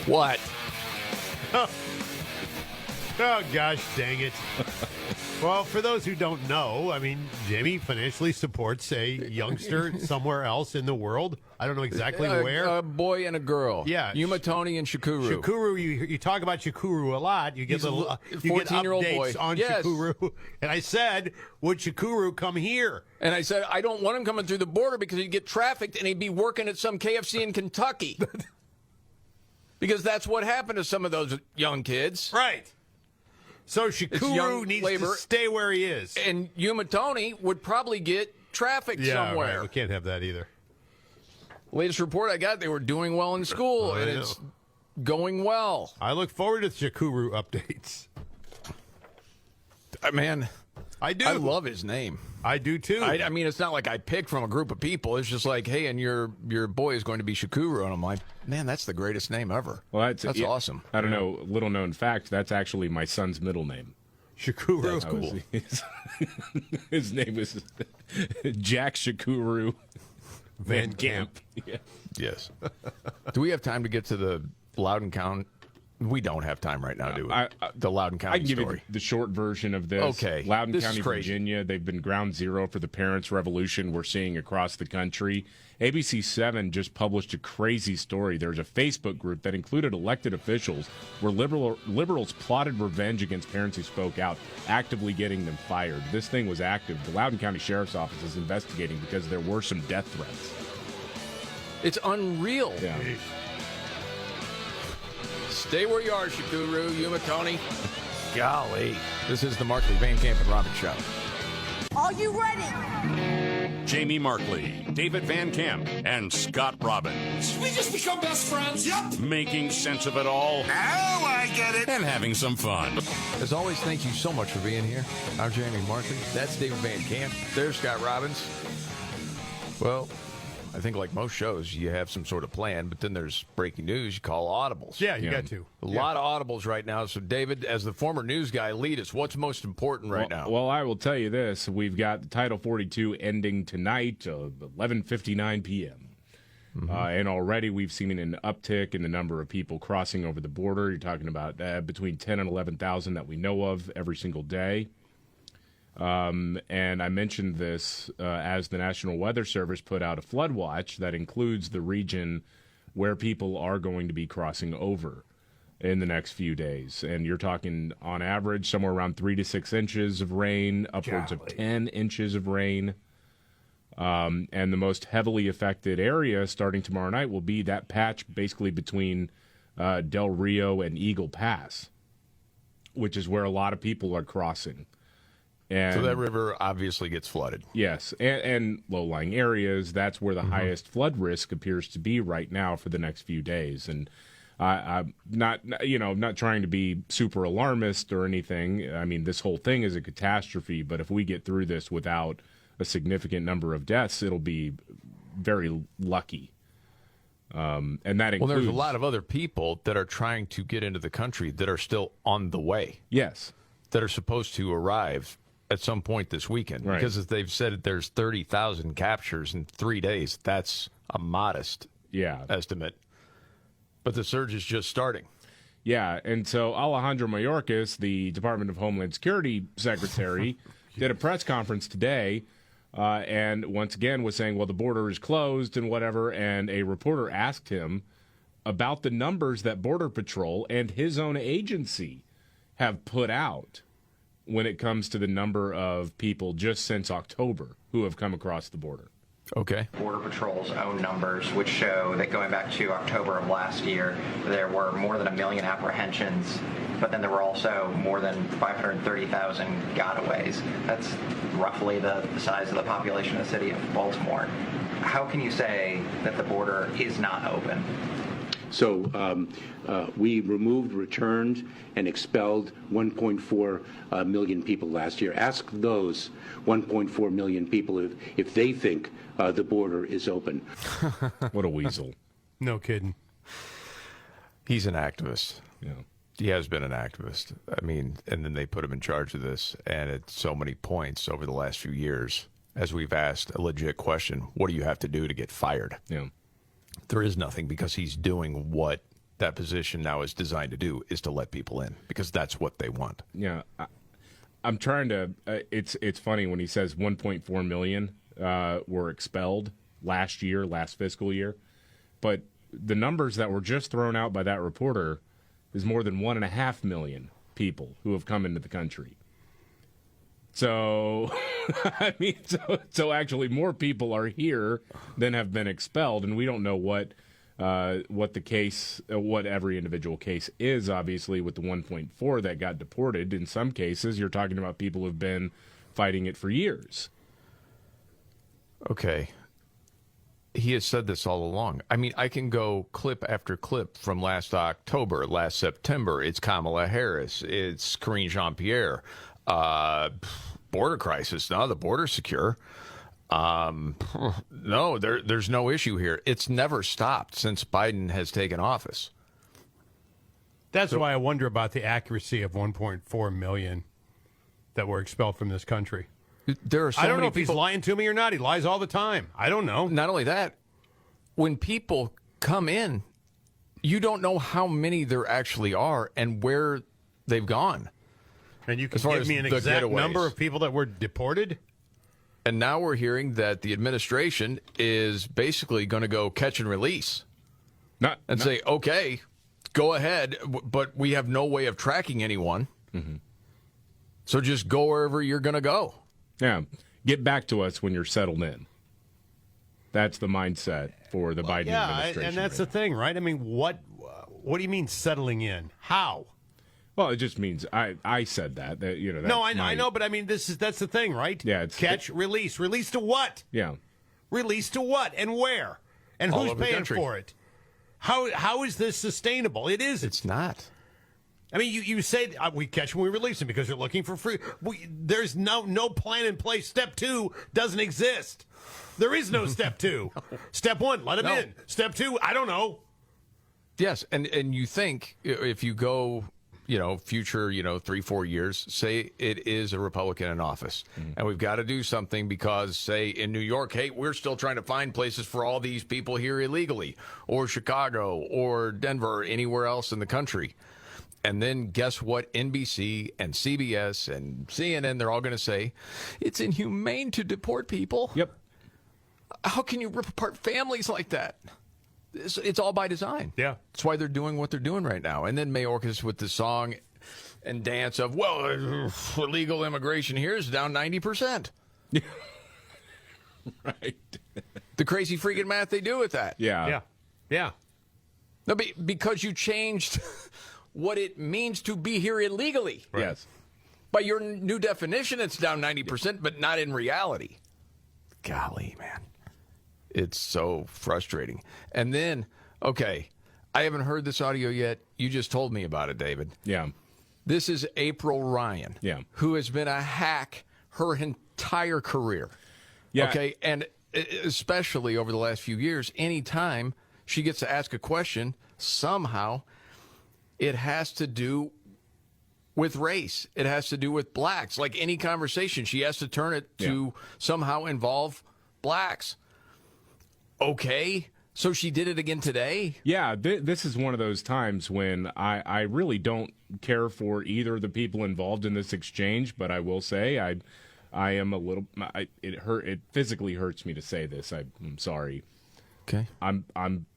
Speaker 5: What?
Speaker 7: Oh, gosh, dang it. Well, for those who don't know, I mean, Jamie financially supports a youngster somewhere else in the world. I don't know exactly where.
Speaker 5: A boy and a girl.
Speaker 7: Yeah.
Speaker 5: Yuma, Tony, and Shakuru.
Speaker 7: Shakuru, you talk about Shakuru a lot. You get little you get
Speaker 5: 14-year-old
Speaker 7: updates
Speaker 5: boy.
Speaker 7: on
Speaker 5: Yes.
Speaker 7: Shakuru. And I said, would Shakuru come here?
Speaker 5: And I said, I don't want him coming through the border because he'd get trafficked and he'd be working at some KFC in Kentucky. Because that's what happened to some of those young kids.
Speaker 7: Right. So Shakuru needs to stay where he is.
Speaker 5: And Yuma Tony would probably get trafficked somewhere.
Speaker 7: Right. We can't have that either.
Speaker 5: Latest report I got, they were doing well in school, and it's going well.
Speaker 7: I look forward to Shakuru updates.
Speaker 5: Man,
Speaker 7: I do.
Speaker 5: I love his name.
Speaker 7: I do too.
Speaker 5: I mean, it's not like I pick from a group of people. It's just like, hey, and your boy is going to be Shakuru, and I'm like, man, that's the greatest name ever.
Speaker 6: Well,
Speaker 5: that's awesome.
Speaker 6: I don't know. Little known fact. That's actually my son's middle name.
Speaker 7: Shakuru.
Speaker 5: That's cool.
Speaker 6: His name is Jack Shakuru Van Camp. Yeah.
Speaker 5: Yes. Do we have time to get to the Loudoun County? We don't have time right now, do we? The Loudoun County
Speaker 6: I can give
Speaker 5: story.
Speaker 6: you the short version of this.
Speaker 5: Okay.
Speaker 6: Loudoun
Speaker 5: This
Speaker 6: County,
Speaker 5: is crazy.
Speaker 6: Virginia. They've been ground zero for the parents' revolution we're seeing across the country. ABC 7 just published a crazy story. There's a Facebook group that included elected officials where liberals plotted revenge against parents who spoke out, actively getting them fired. This thing was active. The Loudoun County Sheriff's Office is investigating because there were some death threats.
Speaker 5: It's unreal.
Speaker 6: Yeah.
Speaker 5: Stay where you are, Shakuru, Yuma Tony. Golly. This is the Markley, Van Camp, and Robbins Show.
Speaker 14: Are you ready?
Speaker 2: Jamie Markley, David Van Camp, and Scott Robbins.
Speaker 14: We just become best friends. Yep.
Speaker 2: Making sense of it all.
Speaker 14: Now I get it.
Speaker 2: And having some fun.
Speaker 5: As always, thank you so much for being here. I'm Jamie Markley. That's David Van Camp. There's Scott Robbins. Well, I think like most shows, you have some sort of plan, but then there's breaking news. You call audibles.
Speaker 7: Yeah, you got to.
Speaker 5: A lot of audibles right now. So, David, as the former news guy, lead us. What's most important right now?
Speaker 6: Well, I will tell you this. We've got Title 42 ending tonight, 11:59 p.m. And already we've seen an uptick in the number of people crossing over the border. You're talking about between 10 and 11,000 that we know of every single day. And I mentioned this as the National Weather Service put out a flood watch that includes the region where people are going to be crossing over in the next few days. And you're talking, on average, somewhere around 3 to 6 inches of rain, upwards of 10 inches of rain. And the most heavily affected area starting tomorrow night will be that patch basically between Del Rio and Eagle Pass, which is where a lot of people are crossing. And
Speaker 5: so that river obviously gets flooded.
Speaker 6: Yes, and low-lying areas, that's where the highest flood risk appears to be right now for the next few days. And I'm not trying to be super alarmist or anything. I mean, this whole thing is a catastrophe, but if we get through this without a significant number of deaths, it'll be very lucky. And that includes...
Speaker 5: Well, there's a lot of other people that are trying to get into the country that are still on the way.
Speaker 6: Yes.
Speaker 5: That are supposed to arrive at some point this weekend.
Speaker 6: Right.
Speaker 5: Because as they've said, there's 30,000 captures in 3 days. That's a modest estimate. But the surge is just starting.
Speaker 6: Yeah, and so Alejandro Mayorkas, the Department of Homeland Security Secretary, did a press conference today and once again was saying, well, the border is closed and whatever, and a reporter asked him about the numbers that Border Patrol and his own agency have put out when it comes to the number of people just since October who have come across the border.
Speaker 5: Okay.
Speaker 8: Border Patrol's own numbers, which show that going back to October of last year, there were more than 1 million apprehensions, but then there were also more than 530,000 gotaways. That's roughly the size of the population of the city of Baltimore. How can you say that the border is not open?
Speaker 15: So we removed, returned, and expelled 1.4 million people last year. Ask those 1.4 million people if they think the border is open.
Speaker 6: What a weasel.
Speaker 7: No kidding.
Speaker 5: He's an activist.
Speaker 6: Yeah.
Speaker 5: He has been an activist. I mean, and then they put him in charge of this. And at so many points over the last few years, as we've asked a legit question, what do you have to do to get fired?
Speaker 6: Yeah.
Speaker 5: There is nothing, because he's doing what that position now is designed to do, is to let people in, because that's what they want.
Speaker 6: Yeah. I'm trying to it's funny when he says 1.4 million were expelled last fiscal year. But the numbers that were just thrown out by that reporter is more than 1.5 million people who have come into the country. So, I mean, so actually more people are here than have been expelled, and we don't know what the case, what every individual case is, obviously, with the 1.4 that got deported. In some cases, you're talking about people who've been fighting it for years.
Speaker 5: Okay. He has said this all along. I mean, I can go clip after clip from last October, last September. It's Kamala Harris. It's Karine Jean-Pierre. border crisis. No, the border's secure. No, there's no issue here. It's never stopped since Biden has taken office.
Speaker 7: That's why I wonder about the accuracy of 1.4 million that were expelled from this country.
Speaker 5: There are so
Speaker 7: I don't
Speaker 5: many
Speaker 7: know if he's lying to me or not. He lies all the time. I don't know.
Speaker 5: Not only that, when people come in, you don't know how many there actually are and where they've gone.
Speaker 7: And you can give me an exact number of people that were deported?
Speaker 5: And now we're hearing that the administration is basically going to go catch and release. Say, okay, go ahead, but we have no way of tracking anyone.
Speaker 6: Mm-hmm.
Speaker 5: So just go wherever you're going to go.
Speaker 6: Yeah. Get back to us when you're settled in. That's the mindset for the Biden administration.
Speaker 7: And that's the thing, right? I mean, what do you mean settling in? How?
Speaker 6: Well, it just means I said that you know. That's
Speaker 7: I know, but I mean, that's the thing, right?
Speaker 6: Yeah, it's
Speaker 7: catch, release to what?
Speaker 6: Yeah,
Speaker 7: release to what and where and
Speaker 5: All
Speaker 7: who's
Speaker 5: over the
Speaker 7: paying
Speaker 5: country.
Speaker 7: for it? How is this sustainable? It isn't.
Speaker 5: It's not.
Speaker 7: I mean, you say we catch them, we release them because you're looking for free. There's no plan in place. Step 2 doesn't exist. There is no step 2. Step 1, let them in. Step 2, I don't know.
Speaker 5: Yes, and you think if you go, future, 3-4 years, say it is a Republican in office, and we've got to do something because, say, in New York, hey, we're still trying to find places for all these people here illegally, or Chicago, or Denver, or anywhere else in the country. And then guess what? NBC and CBS and CNN, they're all going to say, it's inhumane to deport people.
Speaker 6: Yep.
Speaker 5: How can you rip apart families like that? It's all by design.
Speaker 7: Yeah.
Speaker 5: That's why they're doing what they're doing right now. And then Mayorkas with the song and dance of, illegal immigration here is down 90%.
Speaker 6: Right.
Speaker 5: The crazy freaking math they do with that.
Speaker 6: Yeah.
Speaker 5: No, because you changed what it means to be here illegally.
Speaker 6: Right. Yes.
Speaker 5: By your new definition, it's down 90%, but not in reality. Golly, man. It's so frustrating. And then, okay, I haven't heard this audio yet. You just told me about it, David.
Speaker 6: Yeah.
Speaker 5: This is April Ryan, who has been a hack her entire career.
Speaker 6: Yeah.
Speaker 5: Okay, and especially over the last few years, anytime she gets to ask a question, somehow it has to do with race. It has to do with blacks. Like any conversation, she has to turn it to somehow involve blacks. Okay, so she did it again today?
Speaker 6: Yeah, this is one of those times when I really don't care for either of the people involved in this exchange, but I will say I am a little it physically hurts me to say this. I'm sorry.
Speaker 5: Okay.
Speaker 6: I'm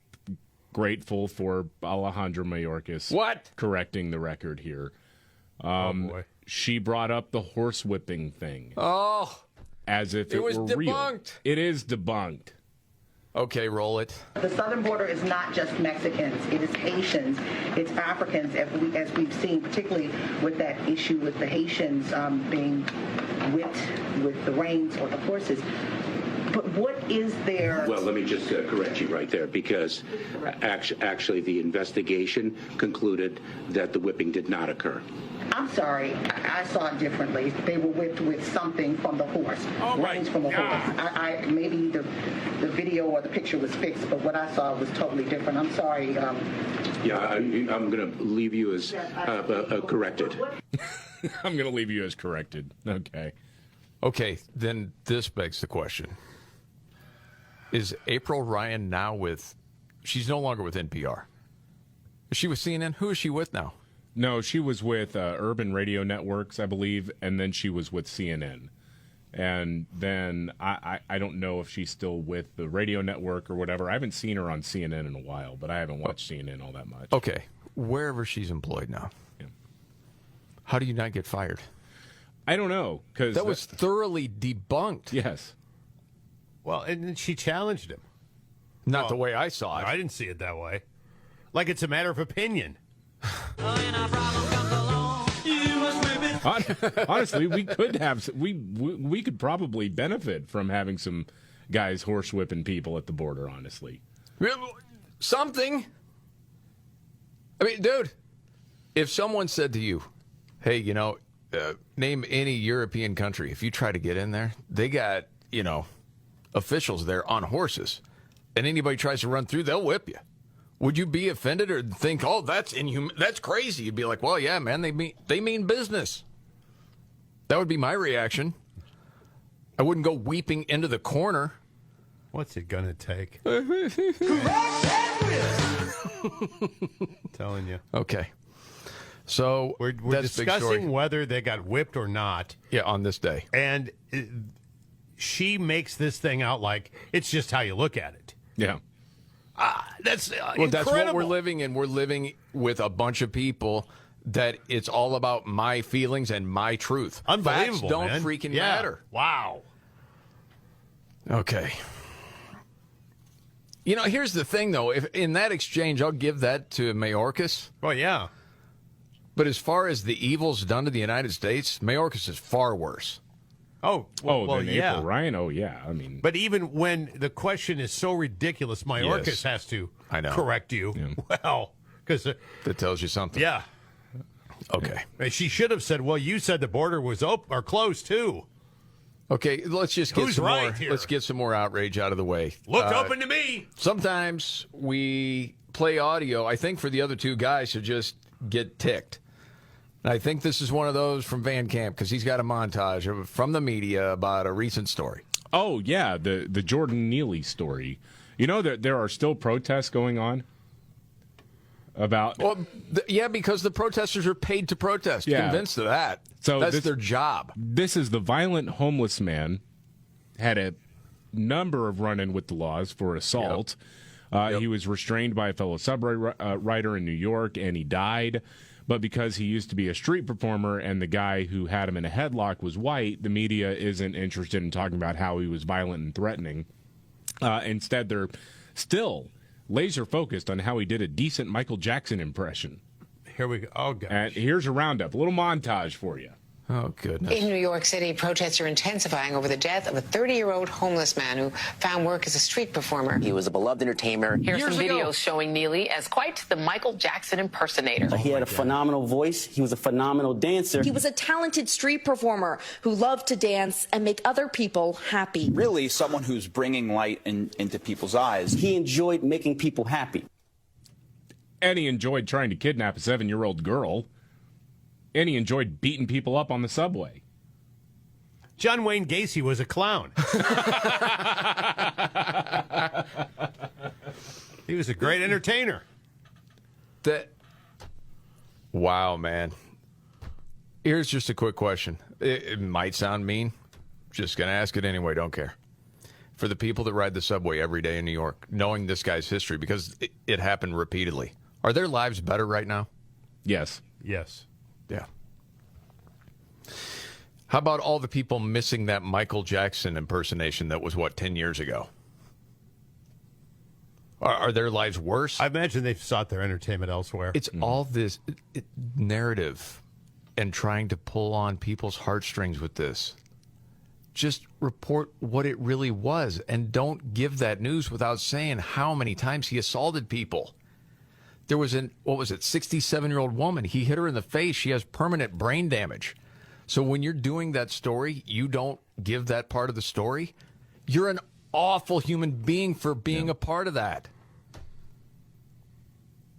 Speaker 6: grateful for Alejandra Mayorkas correcting the record here.
Speaker 7: Oh boy.
Speaker 6: She brought up the horsewhipping thing.
Speaker 5: Oh.
Speaker 6: As if it
Speaker 5: was
Speaker 6: were
Speaker 5: debunked.
Speaker 6: real. It is debunked.
Speaker 5: Okay, roll it.
Speaker 4: The southern border is not just Mexicans. It is Haitians. It's Africans, as we've seen, particularly with that issue with the Haitians being whipped with the reins or the horses. But what is there?
Speaker 15: Well, let me just correct you right there, because actually the investigation concluded that the whipping did not occur.
Speaker 4: I'm sorry, I saw it differently. They were whipped with something from the horse, reins from the horse. I maybe the video or the picture was fixed, but what I saw was totally different. I'm sorry.
Speaker 15: Yeah, I'm going to leave you as corrected.
Speaker 6: I'm going to leave you as corrected. Okay.
Speaker 5: Okay, then this begs the question. Is April Ryan now she's no longer with NPR. Is she with CNN? Who is she with now?
Speaker 6: No, she was with Urban Radio Networks, I believe, and then she was with CNN. And then I don't know if she's still with the radio network or whatever. I haven't seen her on CNN in a while, but I haven't watched CNN all that much.
Speaker 5: Okay, wherever she's employed now.
Speaker 6: Yeah.
Speaker 5: How do you not get fired?
Speaker 6: I don't know. Cause
Speaker 5: that was thoroughly debunked.
Speaker 6: Yes.
Speaker 7: Well, and she challenged him.
Speaker 5: Not the way I saw it.
Speaker 7: I didn't see it that way. Like it's a matter of opinion.
Speaker 6: Honestly, we could have we could probably benefit from having some guys horsewhipping people at the border. Honestly,
Speaker 5: something. I mean, dude, if someone said to you, "Hey, name any European country. If you try to get in there, they got, officials there on horses. And anybody tries to run through, they'll whip you. Would you be offended or think, oh, that's inhuman, that's crazy? You'd be like, well, yeah, man, they mean business. That would be my reaction. I wouldn't go weeping into the corner.
Speaker 7: What's it going to take? Telling you.
Speaker 5: Okay. So
Speaker 7: we're discussing whether they got whipped or not.
Speaker 5: Yeah, on this day.
Speaker 7: And she makes this thing out like it's just how you look at it.
Speaker 6: Yeah.
Speaker 7: That's
Speaker 5: incredible. That's what we're living in. We're living with a bunch of people that it's all about my feelings and my truth.
Speaker 7: Unbelievable,
Speaker 5: Facts don't
Speaker 7: man.
Speaker 5: freaking
Speaker 7: Yeah.
Speaker 5: matter.
Speaker 7: Wow.
Speaker 5: Okay. Here's the thing, though. If in that exchange, I'll give that to Mayorkas.
Speaker 7: Oh, yeah.
Speaker 5: But as far as the evils done to the United States, Mayorkas is far worse.
Speaker 7: Oh, well,
Speaker 6: then
Speaker 7: yeah.
Speaker 6: April Ryan, oh, yeah. I mean,
Speaker 7: But even when the question is so ridiculous, Mayorkas
Speaker 5: Yes.
Speaker 7: has to
Speaker 5: I know.
Speaker 7: correct you.
Speaker 6: Yeah.
Speaker 7: Well, because
Speaker 5: that tells you something.
Speaker 7: Yeah.
Speaker 5: Okay.
Speaker 7: She should have said, well, you said the border was open or closed, too.
Speaker 5: Okay, let's just get
Speaker 7: Who's
Speaker 5: some
Speaker 7: right
Speaker 5: more.
Speaker 7: here?
Speaker 5: Let's get some more outrage out of the way.
Speaker 7: Look open to me.
Speaker 5: Sometimes we play audio, I think, for the other two guys to just get ticked. And I think this is one of those from Van Camp because he's got a montage from the media about a recent story.
Speaker 6: Oh, yeah, the Jordan Neely story. You know that there are still protests going on about...
Speaker 5: Well, yeah, because the protesters are paid to protest.
Speaker 6: Yeah.
Speaker 5: Convinced of that.
Speaker 6: So
Speaker 5: that's their job.
Speaker 6: This is the violent homeless man, had a number of run-in with the laws for assault. Yep. He was restrained by a fellow subway rider in New York, and he died. But because he used to be a street performer and the guy who had him in a headlock was white, the media isn't interested in talking about how he was violent and threatening. Instead, they're still laser-focused on how he did a decent Michael Jackson impression.
Speaker 7: Here we go. Oh, gosh.
Speaker 6: And here's a roundup, a little montage for you.
Speaker 5: Oh, goodness.
Speaker 1: In New York City, protests are intensifying over the death of a 30-year-old homeless man who found work as a street performer.
Speaker 22: He was a beloved entertainer.
Speaker 1: Here's some videos
Speaker 22: ago.
Speaker 1: showing Neely as quite the Michael Jackson impersonator.
Speaker 22: He had a phenomenal voice. He was a phenomenal dancer.
Speaker 23: He was a talented street performer who loved to dance and make other people happy.
Speaker 24: Really, someone who's bringing light into people's eyes.
Speaker 22: He enjoyed making people happy.
Speaker 6: And he enjoyed trying to kidnap a 7-year-old girl. And he enjoyed beating people up on the subway.
Speaker 7: John Wayne Gacy was a clown. He was a great entertainer.
Speaker 5: Wow, man. Here's just a quick question. It might sound mean. Just going to ask it anyway. Don't care. For the people that ride the subway every day in New York, knowing this guy's history, because it happened repeatedly, are their lives better right now?
Speaker 6: Yes.
Speaker 7: Yes.
Speaker 5: Yeah. How about all the people missing that Michael Jackson impersonation that was, 10 years ago? Are their lives worse?
Speaker 7: I imagine they've sought their entertainment elsewhere.
Speaker 5: It's all this narrative and trying to pull on people's heartstrings with this. Just report what it really was and don't give that news without saying how many times he assaulted people. There was 67-year-old woman. He hit her in the face. She has permanent brain damage. So when you're doing that story, you don't give that part of the story. You're an awful human being for being a part of that.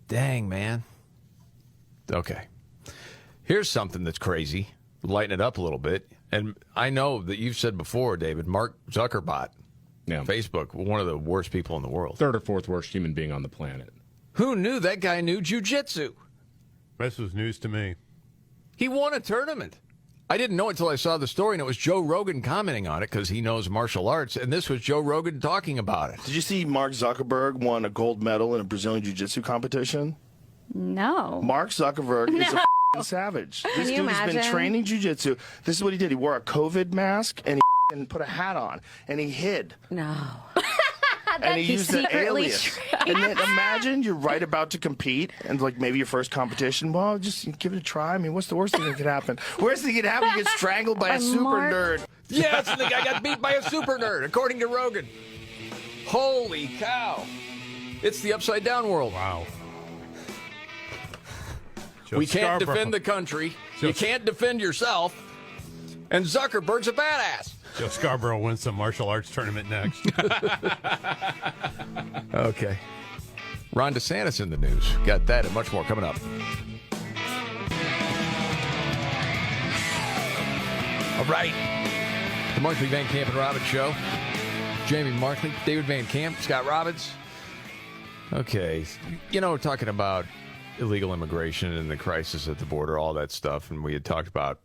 Speaker 5: Dang, man. Okay. Here's something that's crazy. Lighten it up a little bit. And I know that you've said before, David, Mark Zuckerberg, Facebook, one of the worst people in the world.
Speaker 6: Third or fourth worst human being on the planet.
Speaker 5: Who knew that guy knew jiu-jitsu?
Speaker 7: This was news to me.
Speaker 5: He won a tournament. I didn't know it until I saw the story, and it was Joe Rogan commenting on it because he knows martial arts, and this was Joe Rogan talking about it.
Speaker 25: Did you see Mark Zuckerberg won a gold medal in a Brazilian jiu-jitsu competition?
Speaker 26: No.
Speaker 25: Mark Zuckerberg is a savage. This dude has been training jiu-jitsu. This is what he did. He wore a COVID mask, and he put a hat on, and he hid.
Speaker 26: No.
Speaker 25: And he used an alias. And then imagine you're right about to compete, and like maybe your first competition. Well, just give it a try. I mean, what's the worst thing that could happen? Worst thing that could happen, you get strangled by a super nerd.
Speaker 5: Yes, and the guy got beat by a super nerd, according to Rogan. Holy cow. It's the upside down world.
Speaker 7: Wow. Joe
Speaker 5: we can't
Speaker 7: Scarborough.
Speaker 5: defend the country. You can't defend yourself. And Zuckerberg's a badass.
Speaker 7: Joe Scarborough wins some martial arts tournament next.
Speaker 5: Okay. Ron DeSantis in the news. Got that and much more coming up. All right. The Markley, Van Camp, and Robbins Show. Jamie Markley, David Van Camp, Scott Robbins. Okay. We're talking about illegal immigration and the crisis at the border, all that stuff. And we had talked about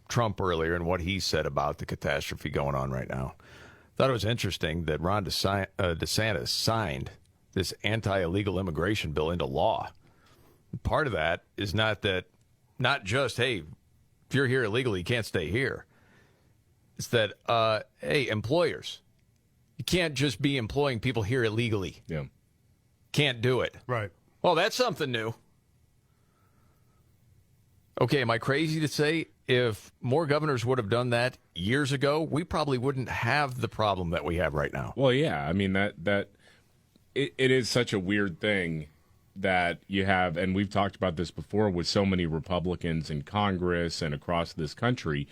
Speaker 5: Trump earlier and what he said about the catastrophe going on right now. Thought it was interesting that Ron DeSantis signed this anti-illegal immigration bill into law. Part of that is not just, hey, if you're here illegally, you can't stay here. It's that, hey, employers, you can't just be employing people here illegally.
Speaker 6: Yeah.
Speaker 5: Can't do it.
Speaker 7: Right.
Speaker 5: Well, that's something new. Okay, am I crazy to say if more governors would have done that years ago, we probably wouldn't have the problem that we have right now?
Speaker 6: Well, yeah. I mean, it is such a weird thing that you have, and we've talked about this before with so many Republicans in Congress and across this country.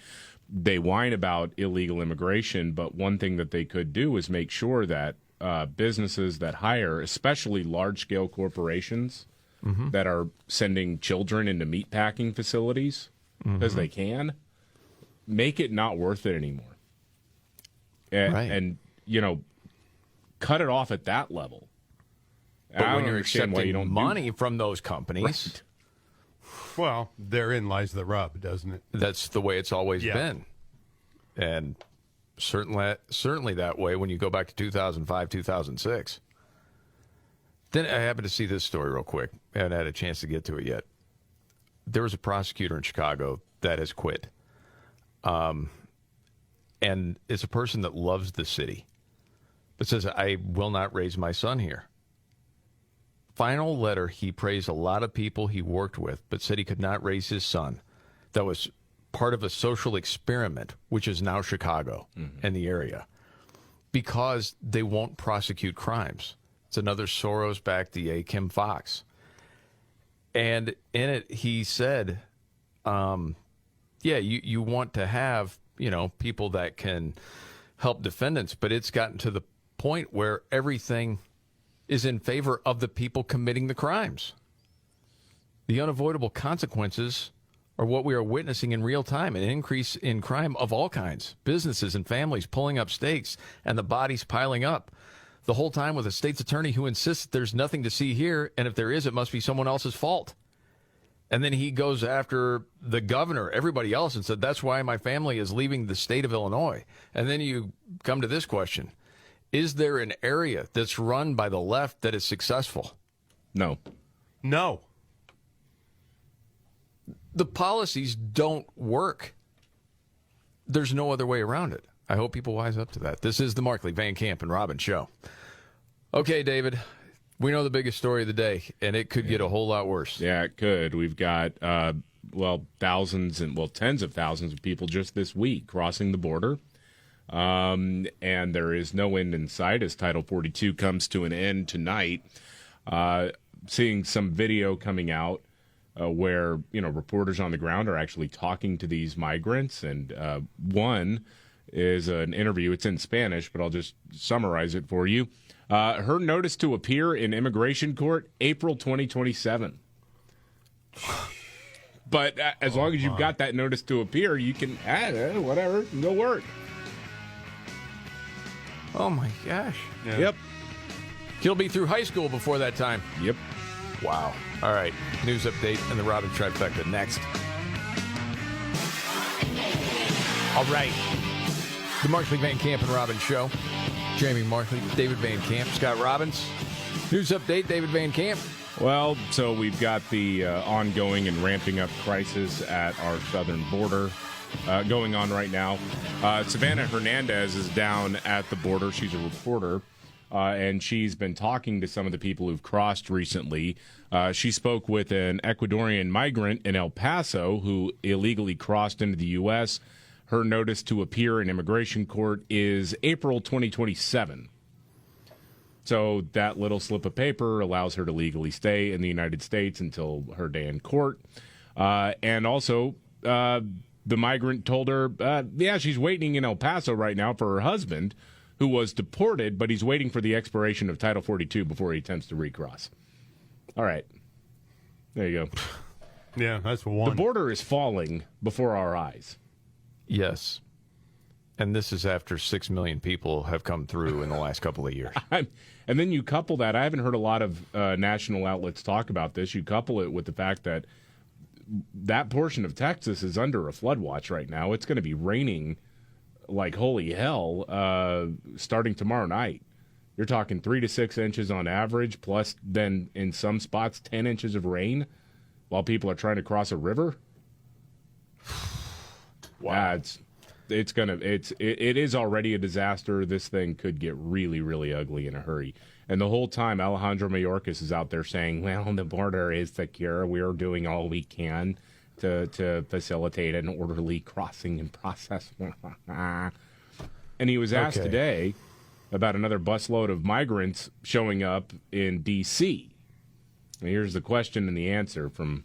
Speaker 6: They whine about illegal immigration, but one thing that they could do is make sure that businesses that hire, especially large-scale corporations that are sending children into meatpacking facilities because they can, make it not worth it anymore. And cut it off at that level.
Speaker 5: But when you're accepting money from those companies...
Speaker 7: Right. Well, therein lies the rub, doesn't it?
Speaker 5: That's the way it's always been. And certainly that way when you go back to 2005, 2006. Then I happened to see this story real quick. I haven't had a chance to get to it yet. There was a prosecutor in Chicago that has quit. And it's a person that loves the city, but says, I will not raise my son here. Final letter, he praised a lot of people he worked with, but said he could not raise his son. That was part of a social experiment, which is now Chicago and the area, because they won't prosecute crimes. It's another Soros-backed DA, Kim Foxx. And in it, he said, you want to have, people that can help defendants, but it's gotten to the point where everything is in favor of the people committing the crimes. The unavoidable consequences are what we are witnessing in real time, an increase in crime of all kinds, businesses and families pulling up stakes and the bodies piling up. The whole time with a state's attorney who insists there's nothing to see here, and if there is, it must be someone else's fault. And then he goes after the governor, everybody else, and said, that's why my family is leaving the state of Illinois. And then you come to this question. Is there an area that's run by the left that is successful?
Speaker 6: No.
Speaker 7: No.
Speaker 5: The policies don't work. There's no other way around it. I hope people wise up to that. This is the Markley, Van Camp, and Robbins Show. Okay, David, we know the biggest story of the day, and it could get a whole lot worse.
Speaker 6: Yeah, it could. We've got, tens of thousands of people just this week crossing the border. And there is no end in sight as Title 42 comes to an end tonight. Seeing some video coming out where, reporters on the ground are actually talking to these migrants. And one is an interview. It's in Spanish, but I'll just summarize it for you. Her notice to appear in immigration court, April 2027. But as long as you've got that notice to appear, you can add whatever, go work.
Speaker 5: Oh, my gosh.
Speaker 6: Yeah. Yep.
Speaker 5: He'll be through high school before that time.
Speaker 6: Yep.
Speaker 5: Wow. All right. News update and the Robbins Trifecta next. All right. The Markley, Van Camp, and Robbins Show. Jamie Markley, David Van Camp, Scott Robbins. News update, David Van Camp.
Speaker 6: Well, so we've got the ongoing and ramping up crisis at our southern border going on right now. Savannah Hernandez is down at the border. She's a reporter, and she's been talking to some of the people who've crossed recently. She spoke with an Ecuadorian migrant in El Paso who illegally crossed into the U.S. Her notice to appear in immigration court is April 2027. So that little slip of paper allows her to legally stay in the United States until her day in court. And also, the migrant told her, she's waiting in El Paso right now for her husband, who was deported, but he's waiting for the expiration of Title 42 before he attempts to recross. All right. There you go.
Speaker 7: Yeah, that's one.
Speaker 6: The border is falling before our eyes.
Speaker 5: Yes. And this is after 6 million people have come through in the last couple of years.
Speaker 6: And then you couple that, I haven't heard a lot of national outlets talk about this. You couple it with the fact that that portion of Texas is under a flood watch right now. It's going to be raining like holy hell starting tomorrow night. You're talking 3 to 6 inches on average, plus then in some spots 10 inches of rain while people are trying to cross a river. Wow. It is already a disaster. This thing could get really, really ugly in a hurry. And the whole time, Alejandro Mayorkas is out there saying, well, the border is secure. We're doing all we can to facilitate an orderly crossing and process. And he was asked today about another busload of migrants showing up in D.C. And here's the question and the answer from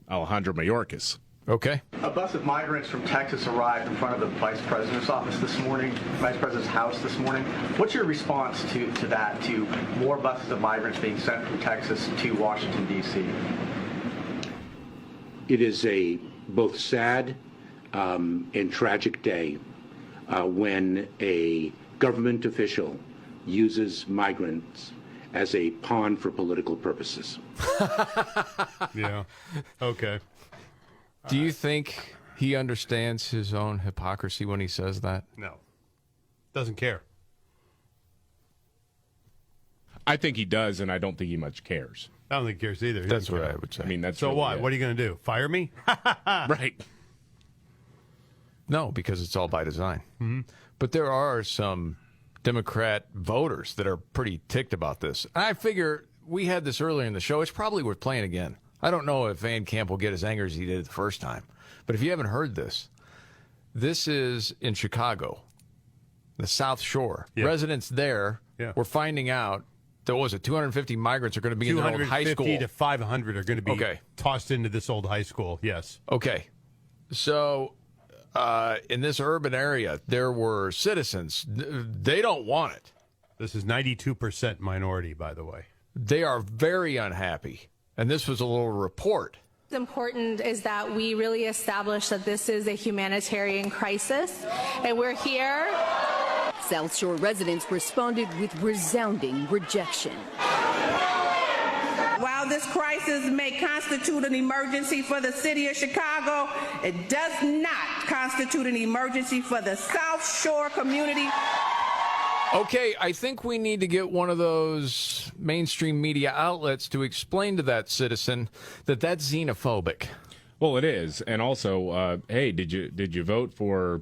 Speaker 6: Alejandro Mayorkas.
Speaker 5: Okay.
Speaker 9: A bus of migrants from Texas arrived in front of the Vice President's office this morning, Vice President's house this morning. What's your response to that, to more buses of migrants being sent from Texas to Washington, D.C.?
Speaker 15: It is a both sad and tragic day when a government official uses migrants as a pawn for political purposes.
Speaker 7: Yeah. Okay.
Speaker 5: Do you think he understands his own hypocrisy when he says that?
Speaker 7: No. Doesn't care.
Speaker 6: I think he does, and I don't think he much cares.
Speaker 7: I don't think he cares either.
Speaker 5: That's what I would say.
Speaker 6: I mean, that's
Speaker 7: so
Speaker 6: really
Speaker 7: what?
Speaker 6: it.
Speaker 7: What are you going to do? Fire me?
Speaker 6: Right.
Speaker 5: No, because it's all by design.
Speaker 7: Mm-hmm.
Speaker 5: But there are some Democrat voters that are pretty ticked about this. I figure we had this earlier in the show. It's probably worth playing again. I don't know if Van Camp will get as angry as he did the first time. But if you haven't heard this, this is in Chicago, the South Shore. Yeah. Residents there were finding out that, 250 migrants are going to be in their old high school.
Speaker 7: 250 to 500 are going to be tossed into this old high school, yes.
Speaker 5: Okay. So in this urban area, there were citizens. They don't want it.
Speaker 7: This is 92% minority, by the way.
Speaker 5: They are very unhappy. And this was a little report.
Speaker 10: What's important is that we really establish that this is a humanitarian crisis, and we're here.
Speaker 13: South Shore residents responded with resounding rejection.
Speaker 16: While this crisis may constitute an emergency for the city of Chicago, it does not constitute an emergency for the South Shore community.
Speaker 5: Okay, I think we need to get one of those mainstream media outlets to explain to that citizen that that's xenophobic.
Speaker 6: Well, it is. And also, hey, did you vote for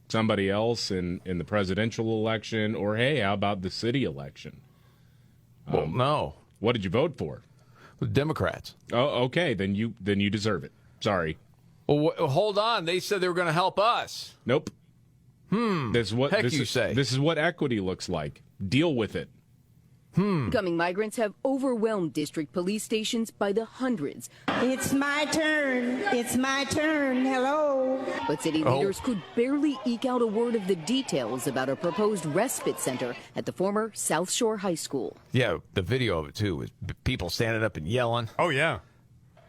Speaker 6: somebody else in the presidential election? Or, hey, how about the city election?
Speaker 5: Well, no.
Speaker 6: What did you vote for?
Speaker 5: The Democrats.
Speaker 6: Oh, okay. Then you deserve it. Sorry.
Speaker 5: Well, hold on. They said they were going to help us.
Speaker 6: Nope. This is what equity looks like. Deal with it.
Speaker 13: Incoming migrants have overwhelmed district police stations by the hundreds.
Speaker 16: It's my turn. It's my turn. Hello.
Speaker 13: But city leaders could barely eke out a word of the details about a proposed respite center at the former South Shore High School.
Speaker 5: Yeah, the video of it, too, was people standing up and yelling.
Speaker 7: Oh, yeah.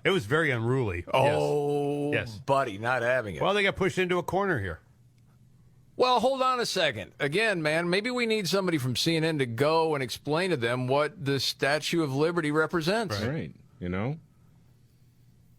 Speaker 7: It was very unruly.
Speaker 5: Oh,
Speaker 7: yes.
Speaker 5: Buddy, not having it.
Speaker 7: Well, they got pushed into a corner here.
Speaker 5: Well, hold on a second. Again, man, maybe we need somebody from CNN to go and explain to them what the Statue of Liberty represents.
Speaker 6: Right. You know?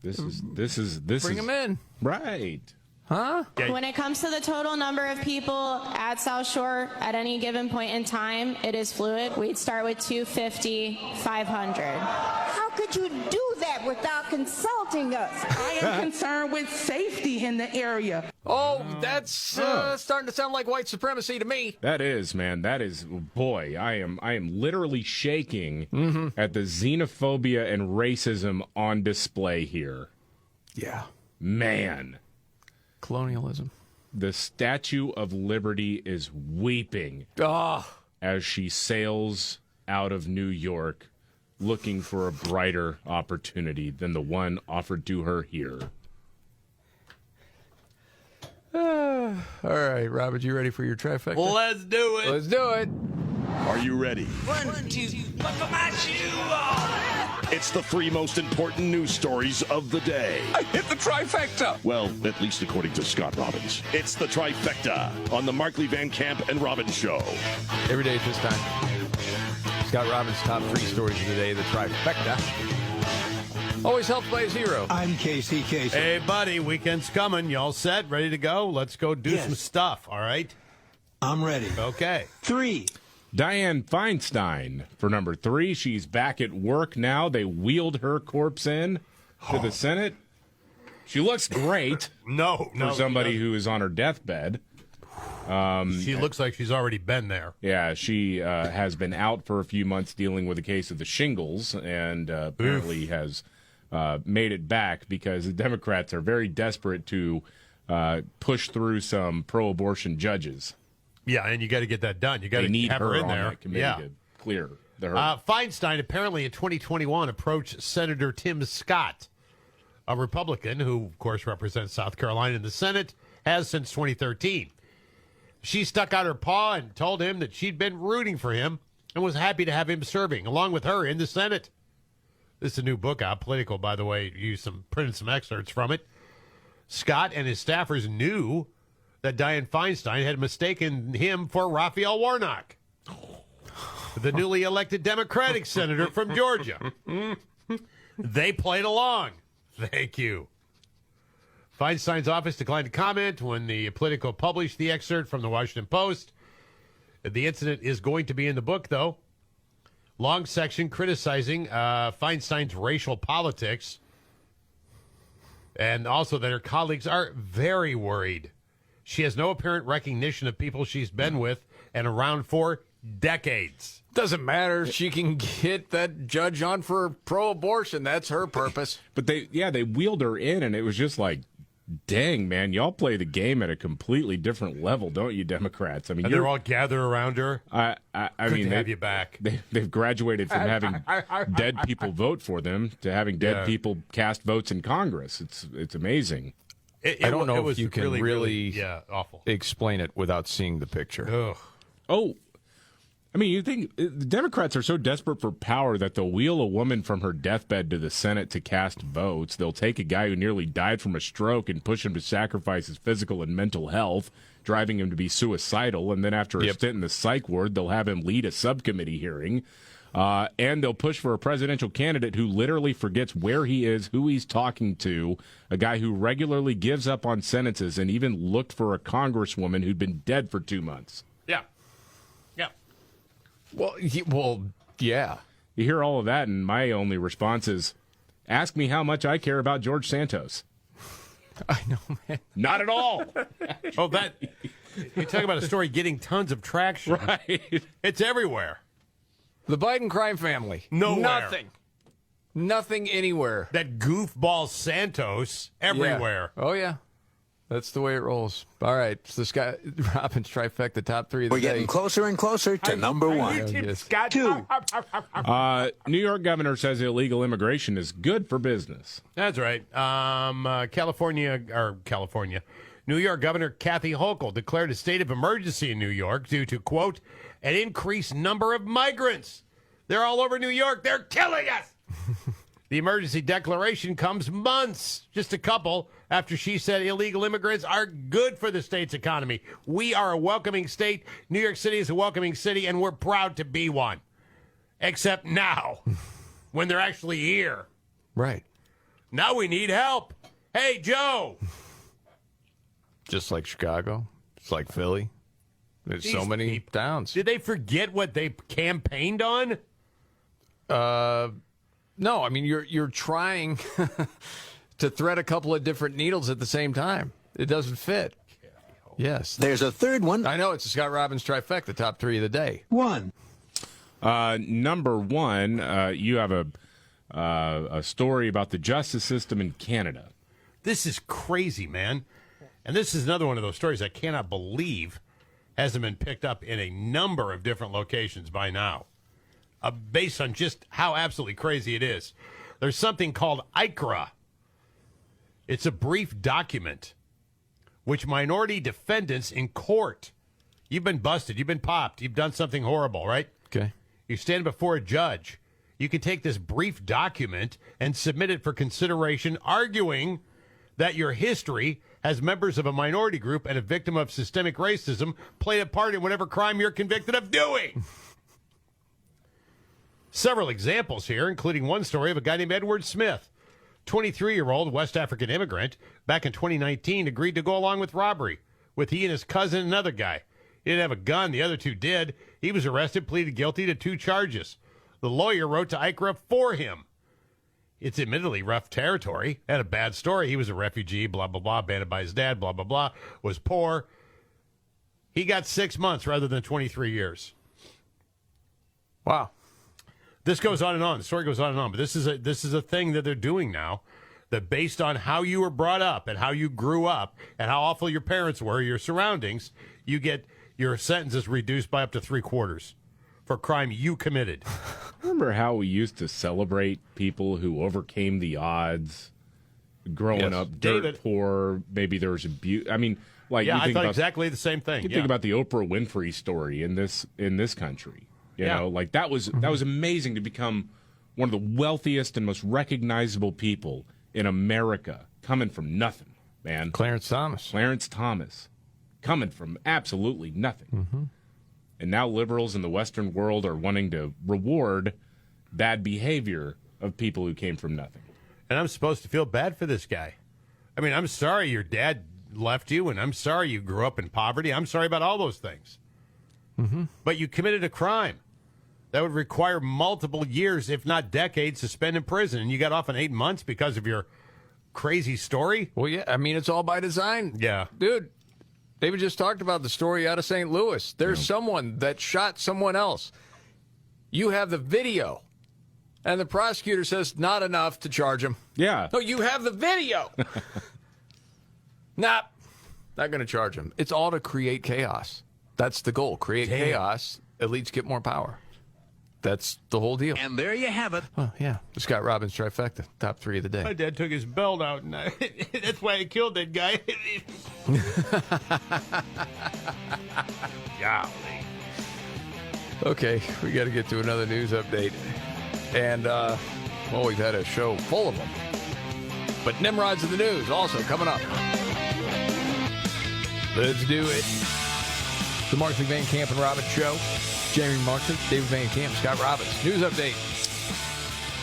Speaker 6: This is
Speaker 5: Bring them in.
Speaker 6: Right.
Speaker 5: Huh?
Speaker 10: When it comes to the total number of people at South Shore at any given point in time, it is fluid. We'd start with 250, 500.
Speaker 16: How could you do that without consulting us? I am concerned with safety in the area.
Speaker 5: Oh, that's starting to sound like white supremacy to me.
Speaker 6: That is, man. That is, boy, I am literally shaking at the xenophobia and racism on display here.
Speaker 5: Yeah.
Speaker 6: Man.
Speaker 5: Colonialism.
Speaker 6: The Statue of Liberty is weeping as she sails out of New York looking for a brighter opportunity than the one offered to her here.
Speaker 5: All right, Robert, you ready for your trifecta?
Speaker 7: Let's do it.
Speaker 5: Let's do it.
Speaker 11: Are you ready?
Speaker 14: 1, 2, buckle my shoe on.
Speaker 11: It's the 3 most important news stories of the day.
Speaker 14: I hit the trifecta.
Speaker 11: Well, at least according to Scott Robbins. It's the trifecta on the Markley, Van Camp, and Robbins show.
Speaker 5: Every day at this time. Scott Robbins' top 3 stories of the day, the trifecta. Always helped by his hero.
Speaker 3: I'm Casey.
Speaker 7: Hey, buddy, weekend's coming. Y'all set? Ready to go? Let's go do some stuff, all right?
Speaker 3: I'm ready.
Speaker 7: Okay.
Speaker 3: 3.
Speaker 6: Dianne Feinstein for number 3. She's back at work now. They wheeled her corpse in to the Senate. She looks great.
Speaker 7: For
Speaker 6: somebody who is on her deathbed.
Speaker 7: She looks like she's already been there.
Speaker 6: Yeah, she has been out for a few months dealing with a case of the shingles, and apparently has made it back because the Democrats are very desperate to push through some pro-abortion judges.
Speaker 7: Yeah, and you got to get that done. You got to have her in
Speaker 6: on
Speaker 7: there.
Speaker 6: that committee to clear the hurdle.
Speaker 7: Feinstein apparently in 2021 approached Senator Tim Scott, a Republican who, of course, represents South Carolina in the Senate, has since 2013. She stuck out her paw and told him that she'd been rooting for him and was happy to have him serving along with her in the Senate. This is a new book out, Political, by the way. Printed some excerpts from it. Scott and his staffers knew that Dianne Feinstein had mistaken him for Raphael Warnock, the newly elected Democratic senator from Georgia. They played along. Thank you. Feinstein's office declined to comment when the Politico published the excerpt from the Washington Post. The incident is going to be in the book, though. Long section criticizing Feinstein's racial politics, and also that her colleagues are very worried. She has no apparent recognition of people she's been with and around for decades.
Speaker 5: Doesn't matter. She can get that judge on for pro-abortion. That's her purpose.
Speaker 6: But they wheeled her in, and it was just like, dang, man, y'all play the game at a completely different level, don't you, Democrats? I mean,
Speaker 7: they're all gathered around her.
Speaker 6: I mean,
Speaker 7: have you back.
Speaker 6: They've graduated from having dead people vote for them to having dead people cast votes in Congress. It's amazing.
Speaker 5: I don't know if you can really
Speaker 7: awful.
Speaker 5: explain it without seeing the picture.
Speaker 6: Oh, I mean, you think the Democrats are so desperate for power that they'll wheel a woman from her deathbed to the Senate to cast votes. They'll take a guy who nearly died from a stroke and push him to sacrifice his physical and mental health, driving him to be suicidal. And then after a stint in the psych ward, they'll have him lead a subcommittee hearing. And they'll push for a presidential candidate who literally forgets where he is, who he's talking to, a guy who regularly gives up on sentences and even looked for a congresswoman who'd been dead for 2 months.
Speaker 7: Yeah.
Speaker 5: Well, yeah.
Speaker 6: You hear all of that, and my only response is, ask me how much I care about George Santos.
Speaker 5: I know, man.
Speaker 6: Not at all.
Speaker 7: You talk about a story getting tons of traction.
Speaker 6: Right.
Speaker 7: It's everywhere.
Speaker 5: The Biden crime family.
Speaker 7: Nowhere.
Speaker 5: Nothing anywhere.
Speaker 7: That goofball Santos everywhere.
Speaker 5: Yeah. Oh, yeah. That's the way it rolls. All right. So the Scott Robbins trifecta, top 3 of the
Speaker 12: We're
Speaker 5: day.
Speaker 12: getting closer and closer to number 1.
Speaker 7: Scott
Speaker 3: 2.
Speaker 6: New York governor says illegal immigration is good for business.
Speaker 7: That's right. New York Governor Kathy Hochul declared a state of emergency in New York due to, quote, an increased number of migrants. They're all over New York. They're killing us. The emergency declaration comes months, just a couple, after she said illegal immigrants are good for the state's economy. We are a welcoming state. New York City is a welcoming city, and we're proud to be one. Except now, when they're actually here.
Speaker 5: Right.
Speaker 7: Now we need help. Hey, Joe.
Speaker 5: Just like Chicago. It's like Philly. There's so many towns.
Speaker 7: Did they forget what they campaigned on?
Speaker 5: No, I mean, you're trying to thread a couple of different needles at the same time. It doesn't fit. Yes.
Speaker 12: There's a third one.
Speaker 5: I know. It's a Scott Robbins trifecta, top 3 of the day.
Speaker 3: 1.
Speaker 6: Number 1, you have a story about the justice system in Canada.
Speaker 7: This is crazy, man. And this is another one of those stories I cannot believe hasn't been picked up in a number of different locations by now. based on just how absolutely crazy it is. There's something called ICRA. It's a brief document which minority defendants in court, you've been busted, you've been popped, you've done something horrible, right?
Speaker 5: Okay.
Speaker 7: You stand before a judge. You can take this brief document and submit it for consideration, arguing that your history as members of a minority group and a victim of systemic racism played a part in whatever crime you're convicted of doing. Several examples here, including one story of a guy named Edward Smith, 23-year-old West African immigrant, back in 2019, agreed to go along with robbery with he and his cousin and another guy. He didn't have a gun. The other two did. He was arrested, pleaded guilty to 2 charges. The lawyer wrote to ICRA for him. It's admittedly rough territory. Had a bad story. He was a refugee, blah, blah, blah, abandoned by his dad, blah, blah, blah, was poor. He got 6 months rather than 23 years.
Speaker 5: Wow.
Speaker 7: This goes on and on. The story goes on and on. But this is a thing that they're doing now, that based on how you were brought up and how you grew up and how awful your parents were, your surroundings, you get your sentences reduced by up to 3/4 for a crime you committed.
Speaker 6: Remember how we used to celebrate people who overcame the odds, growing up dirt poor? Maybe there was abuse. I mean, like,
Speaker 7: yeah,
Speaker 6: you think
Speaker 7: I thought
Speaker 6: about,
Speaker 7: exactly the same thing.
Speaker 6: You think about the Oprah Winfrey story in this country. You know, like that was amazing to become one of the wealthiest and most recognizable people in America, coming from nothing, man.
Speaker 5: Clarence Thomas, coming from absolutely nothing. Mm-hmm.
Speaker 6: And now liberals in the Western world are wanting to reward bad behavior of people who came from nothing.
Speaker 7: And I'm supposed to feel bad for this guy. I mean, I'm sorry your dad left you, and I'm sorry you grew up in poverty. I'm sorry about all those things.
Speaker 5: Mm-hmm.
Speaker 7: But you committed a crime that would require multiple years, if not decades, to spend in prison. And you got off in 8 months because of your crazy story?
Speaker 5: Well, yeah, I mean, it's all by design.
Speaker 7: Yeah.
Speaker 5: Dude, David just talked about the story out of St. Louis. There's someone that shot someone else. You have the video. And the prosecutor says not enough to charge him.
Speaker 6: Yeah.
Speaker 5: No, you have the video. Nah, not going to charge him. It's all to create chaos. That's the goal. Create chaos. Elites get more power. That's the whole deal.
Speaker 12: And there you have it.
Speaker 5: Oh, yeah. The Scott Robbins trifecta. Top 3 of the day.
Speaker 7: My dad took his belt out, and that's why I killed that guy. Golly.
Speaker 5: Okay, we got to get to another news update. And, well, we've had a show full of them. But Nimrod's in the news also coming up. Let's do it. The Markley, Van Camp, and Robbins Show. Jeremy Markley, David Van Camp, Scott Robbins. News update.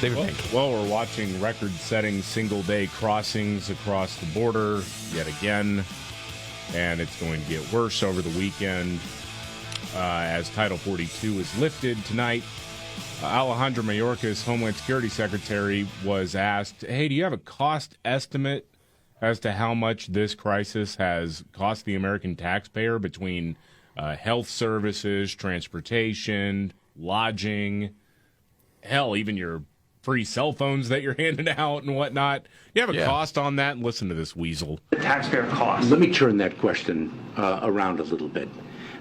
Speaker 5: David Van Camp.
Speaker 6: Well, we're watching record-setting single-day crossings across the border yet again. And it's going to get worse over the weekend as Title 42 is lifted tonight. Alejandro Mayorkas, Homeland Security Secretary, was asked, hey, do you have a cost estimate as to how much this crisis has cost the American taxpayer between health services, transportation, lodging, hell, even your free cell phones that you're handing out and whatnot? You have a cost on that? And listen to this weasel.
Speaker 9: The taxpayer cost.
Speaker 15: Let me turn that question around a little bit,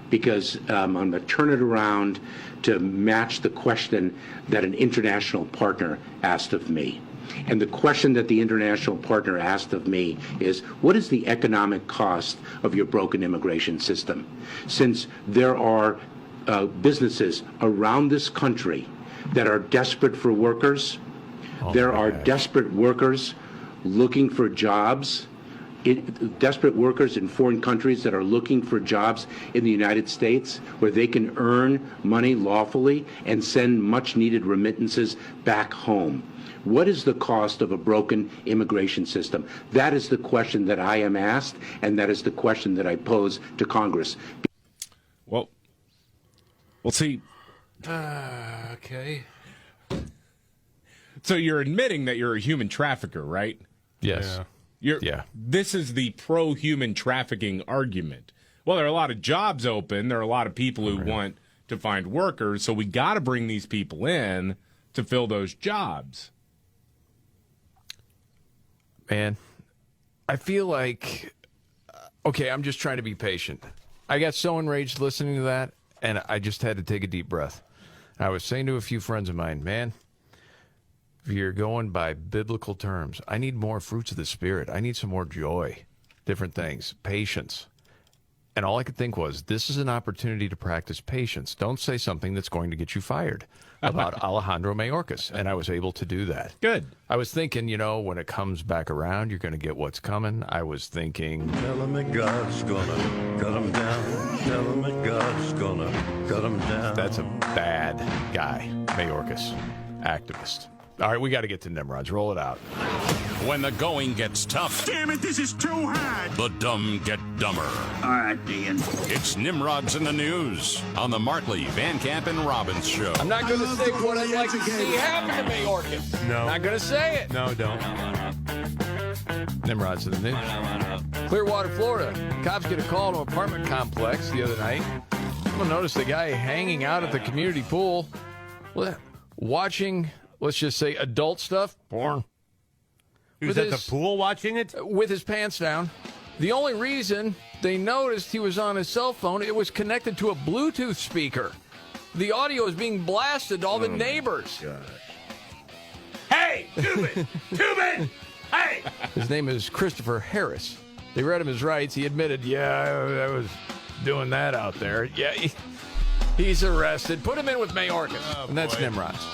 Speaker 15: because I'm going to turn it around to match the question that an international partner asked of me. And the question that the international partner asked of me is, what is the economic cost of your broken immigration system? Since there are businesses around this country that are desperate for workers, there are desperate workers looking for jobs, desperate workers in foreign countries that are looking for jobs in the United States where they can earn money lawfully and send much-needed remittances back home. What is the cost of a broken immigration system? That is the question that I am asked, and that is the question that I pose to Congress.
Speaker 6: Well, we'll see.
Speaker 7: Okay.
Speaker 6: So you're admitting that you're a human trafficker, right?
Speaker 5: Yes.
Speaker 6: This is the pro-human trafficking argument. Well, there are a lot of jobs open. There are a lot of people who want to find workers, so we got to bring these people in to fill those jobs.
Speaker 5: Man, I feel like, okay, I'm just trying to be patient. I got so enraged listening to that, and I just had to take a deep breath. I was saying to a few friends of mine, man, if you're going by biblical terms, I need more fruits of the Spirit. I need some more joy, different things, patience. And all I could think was, this is an opportunity to practice patience. Don't say something that's going to get you fired about Alejandro Mayorkas. And I was able to do that.
Speaker 6: Good.
Speaker 5: I was thinking, when it comes back around, you're going to get what's coming. I was thinking...
Speaker 17: Tell him that God's gonna cut him down. Tell him that God's gonna cut him down.
Speaker 5: That's a bad guy, Mayorkas. Activist. All right, we got to get to Nimrods. Roll it out.
Speaker 2: When the going gets tough.
Speaker 18: Damn it, this is too hard.
Speaker 2: The dumb get dumber.
Speaker 18: All right, Dean.
Speaker 2: It's Nimrods in the News on the Markley, Van Camp, and Robbins Show.
Speaker 5: I'm not going to say what I'd like to see happen to Mayorkas.
Speaker 7: No.
Speaker 5: Not going to say it.
Speaker 7: No, don't.
Speaker 5: Nimrods in the News. Clearwater, Florida. Cops get a call to an apartment complex the other night. Someone noticed the guy hanging out at the community pool, watching, let's just say, adult stuff, porn.
Speaker 7: He was at the pool watching it?
Speaker 5: With his pants down. The only reason they noticed he was on his cell phone, it was connected to a Bluetooth speaker. The audio is being blasted to all the neighbors.
Speaker 7: Hey, Tubin! Tubin! Hey!
Speaker 5: His name is Christopher Harris. They read him his rights. He admitted, I was doing that out there. Yeah, he's arrested. Put him in with Mayorkas. And that's
Speaker 7: boy.
Speaker 5: Nimrods.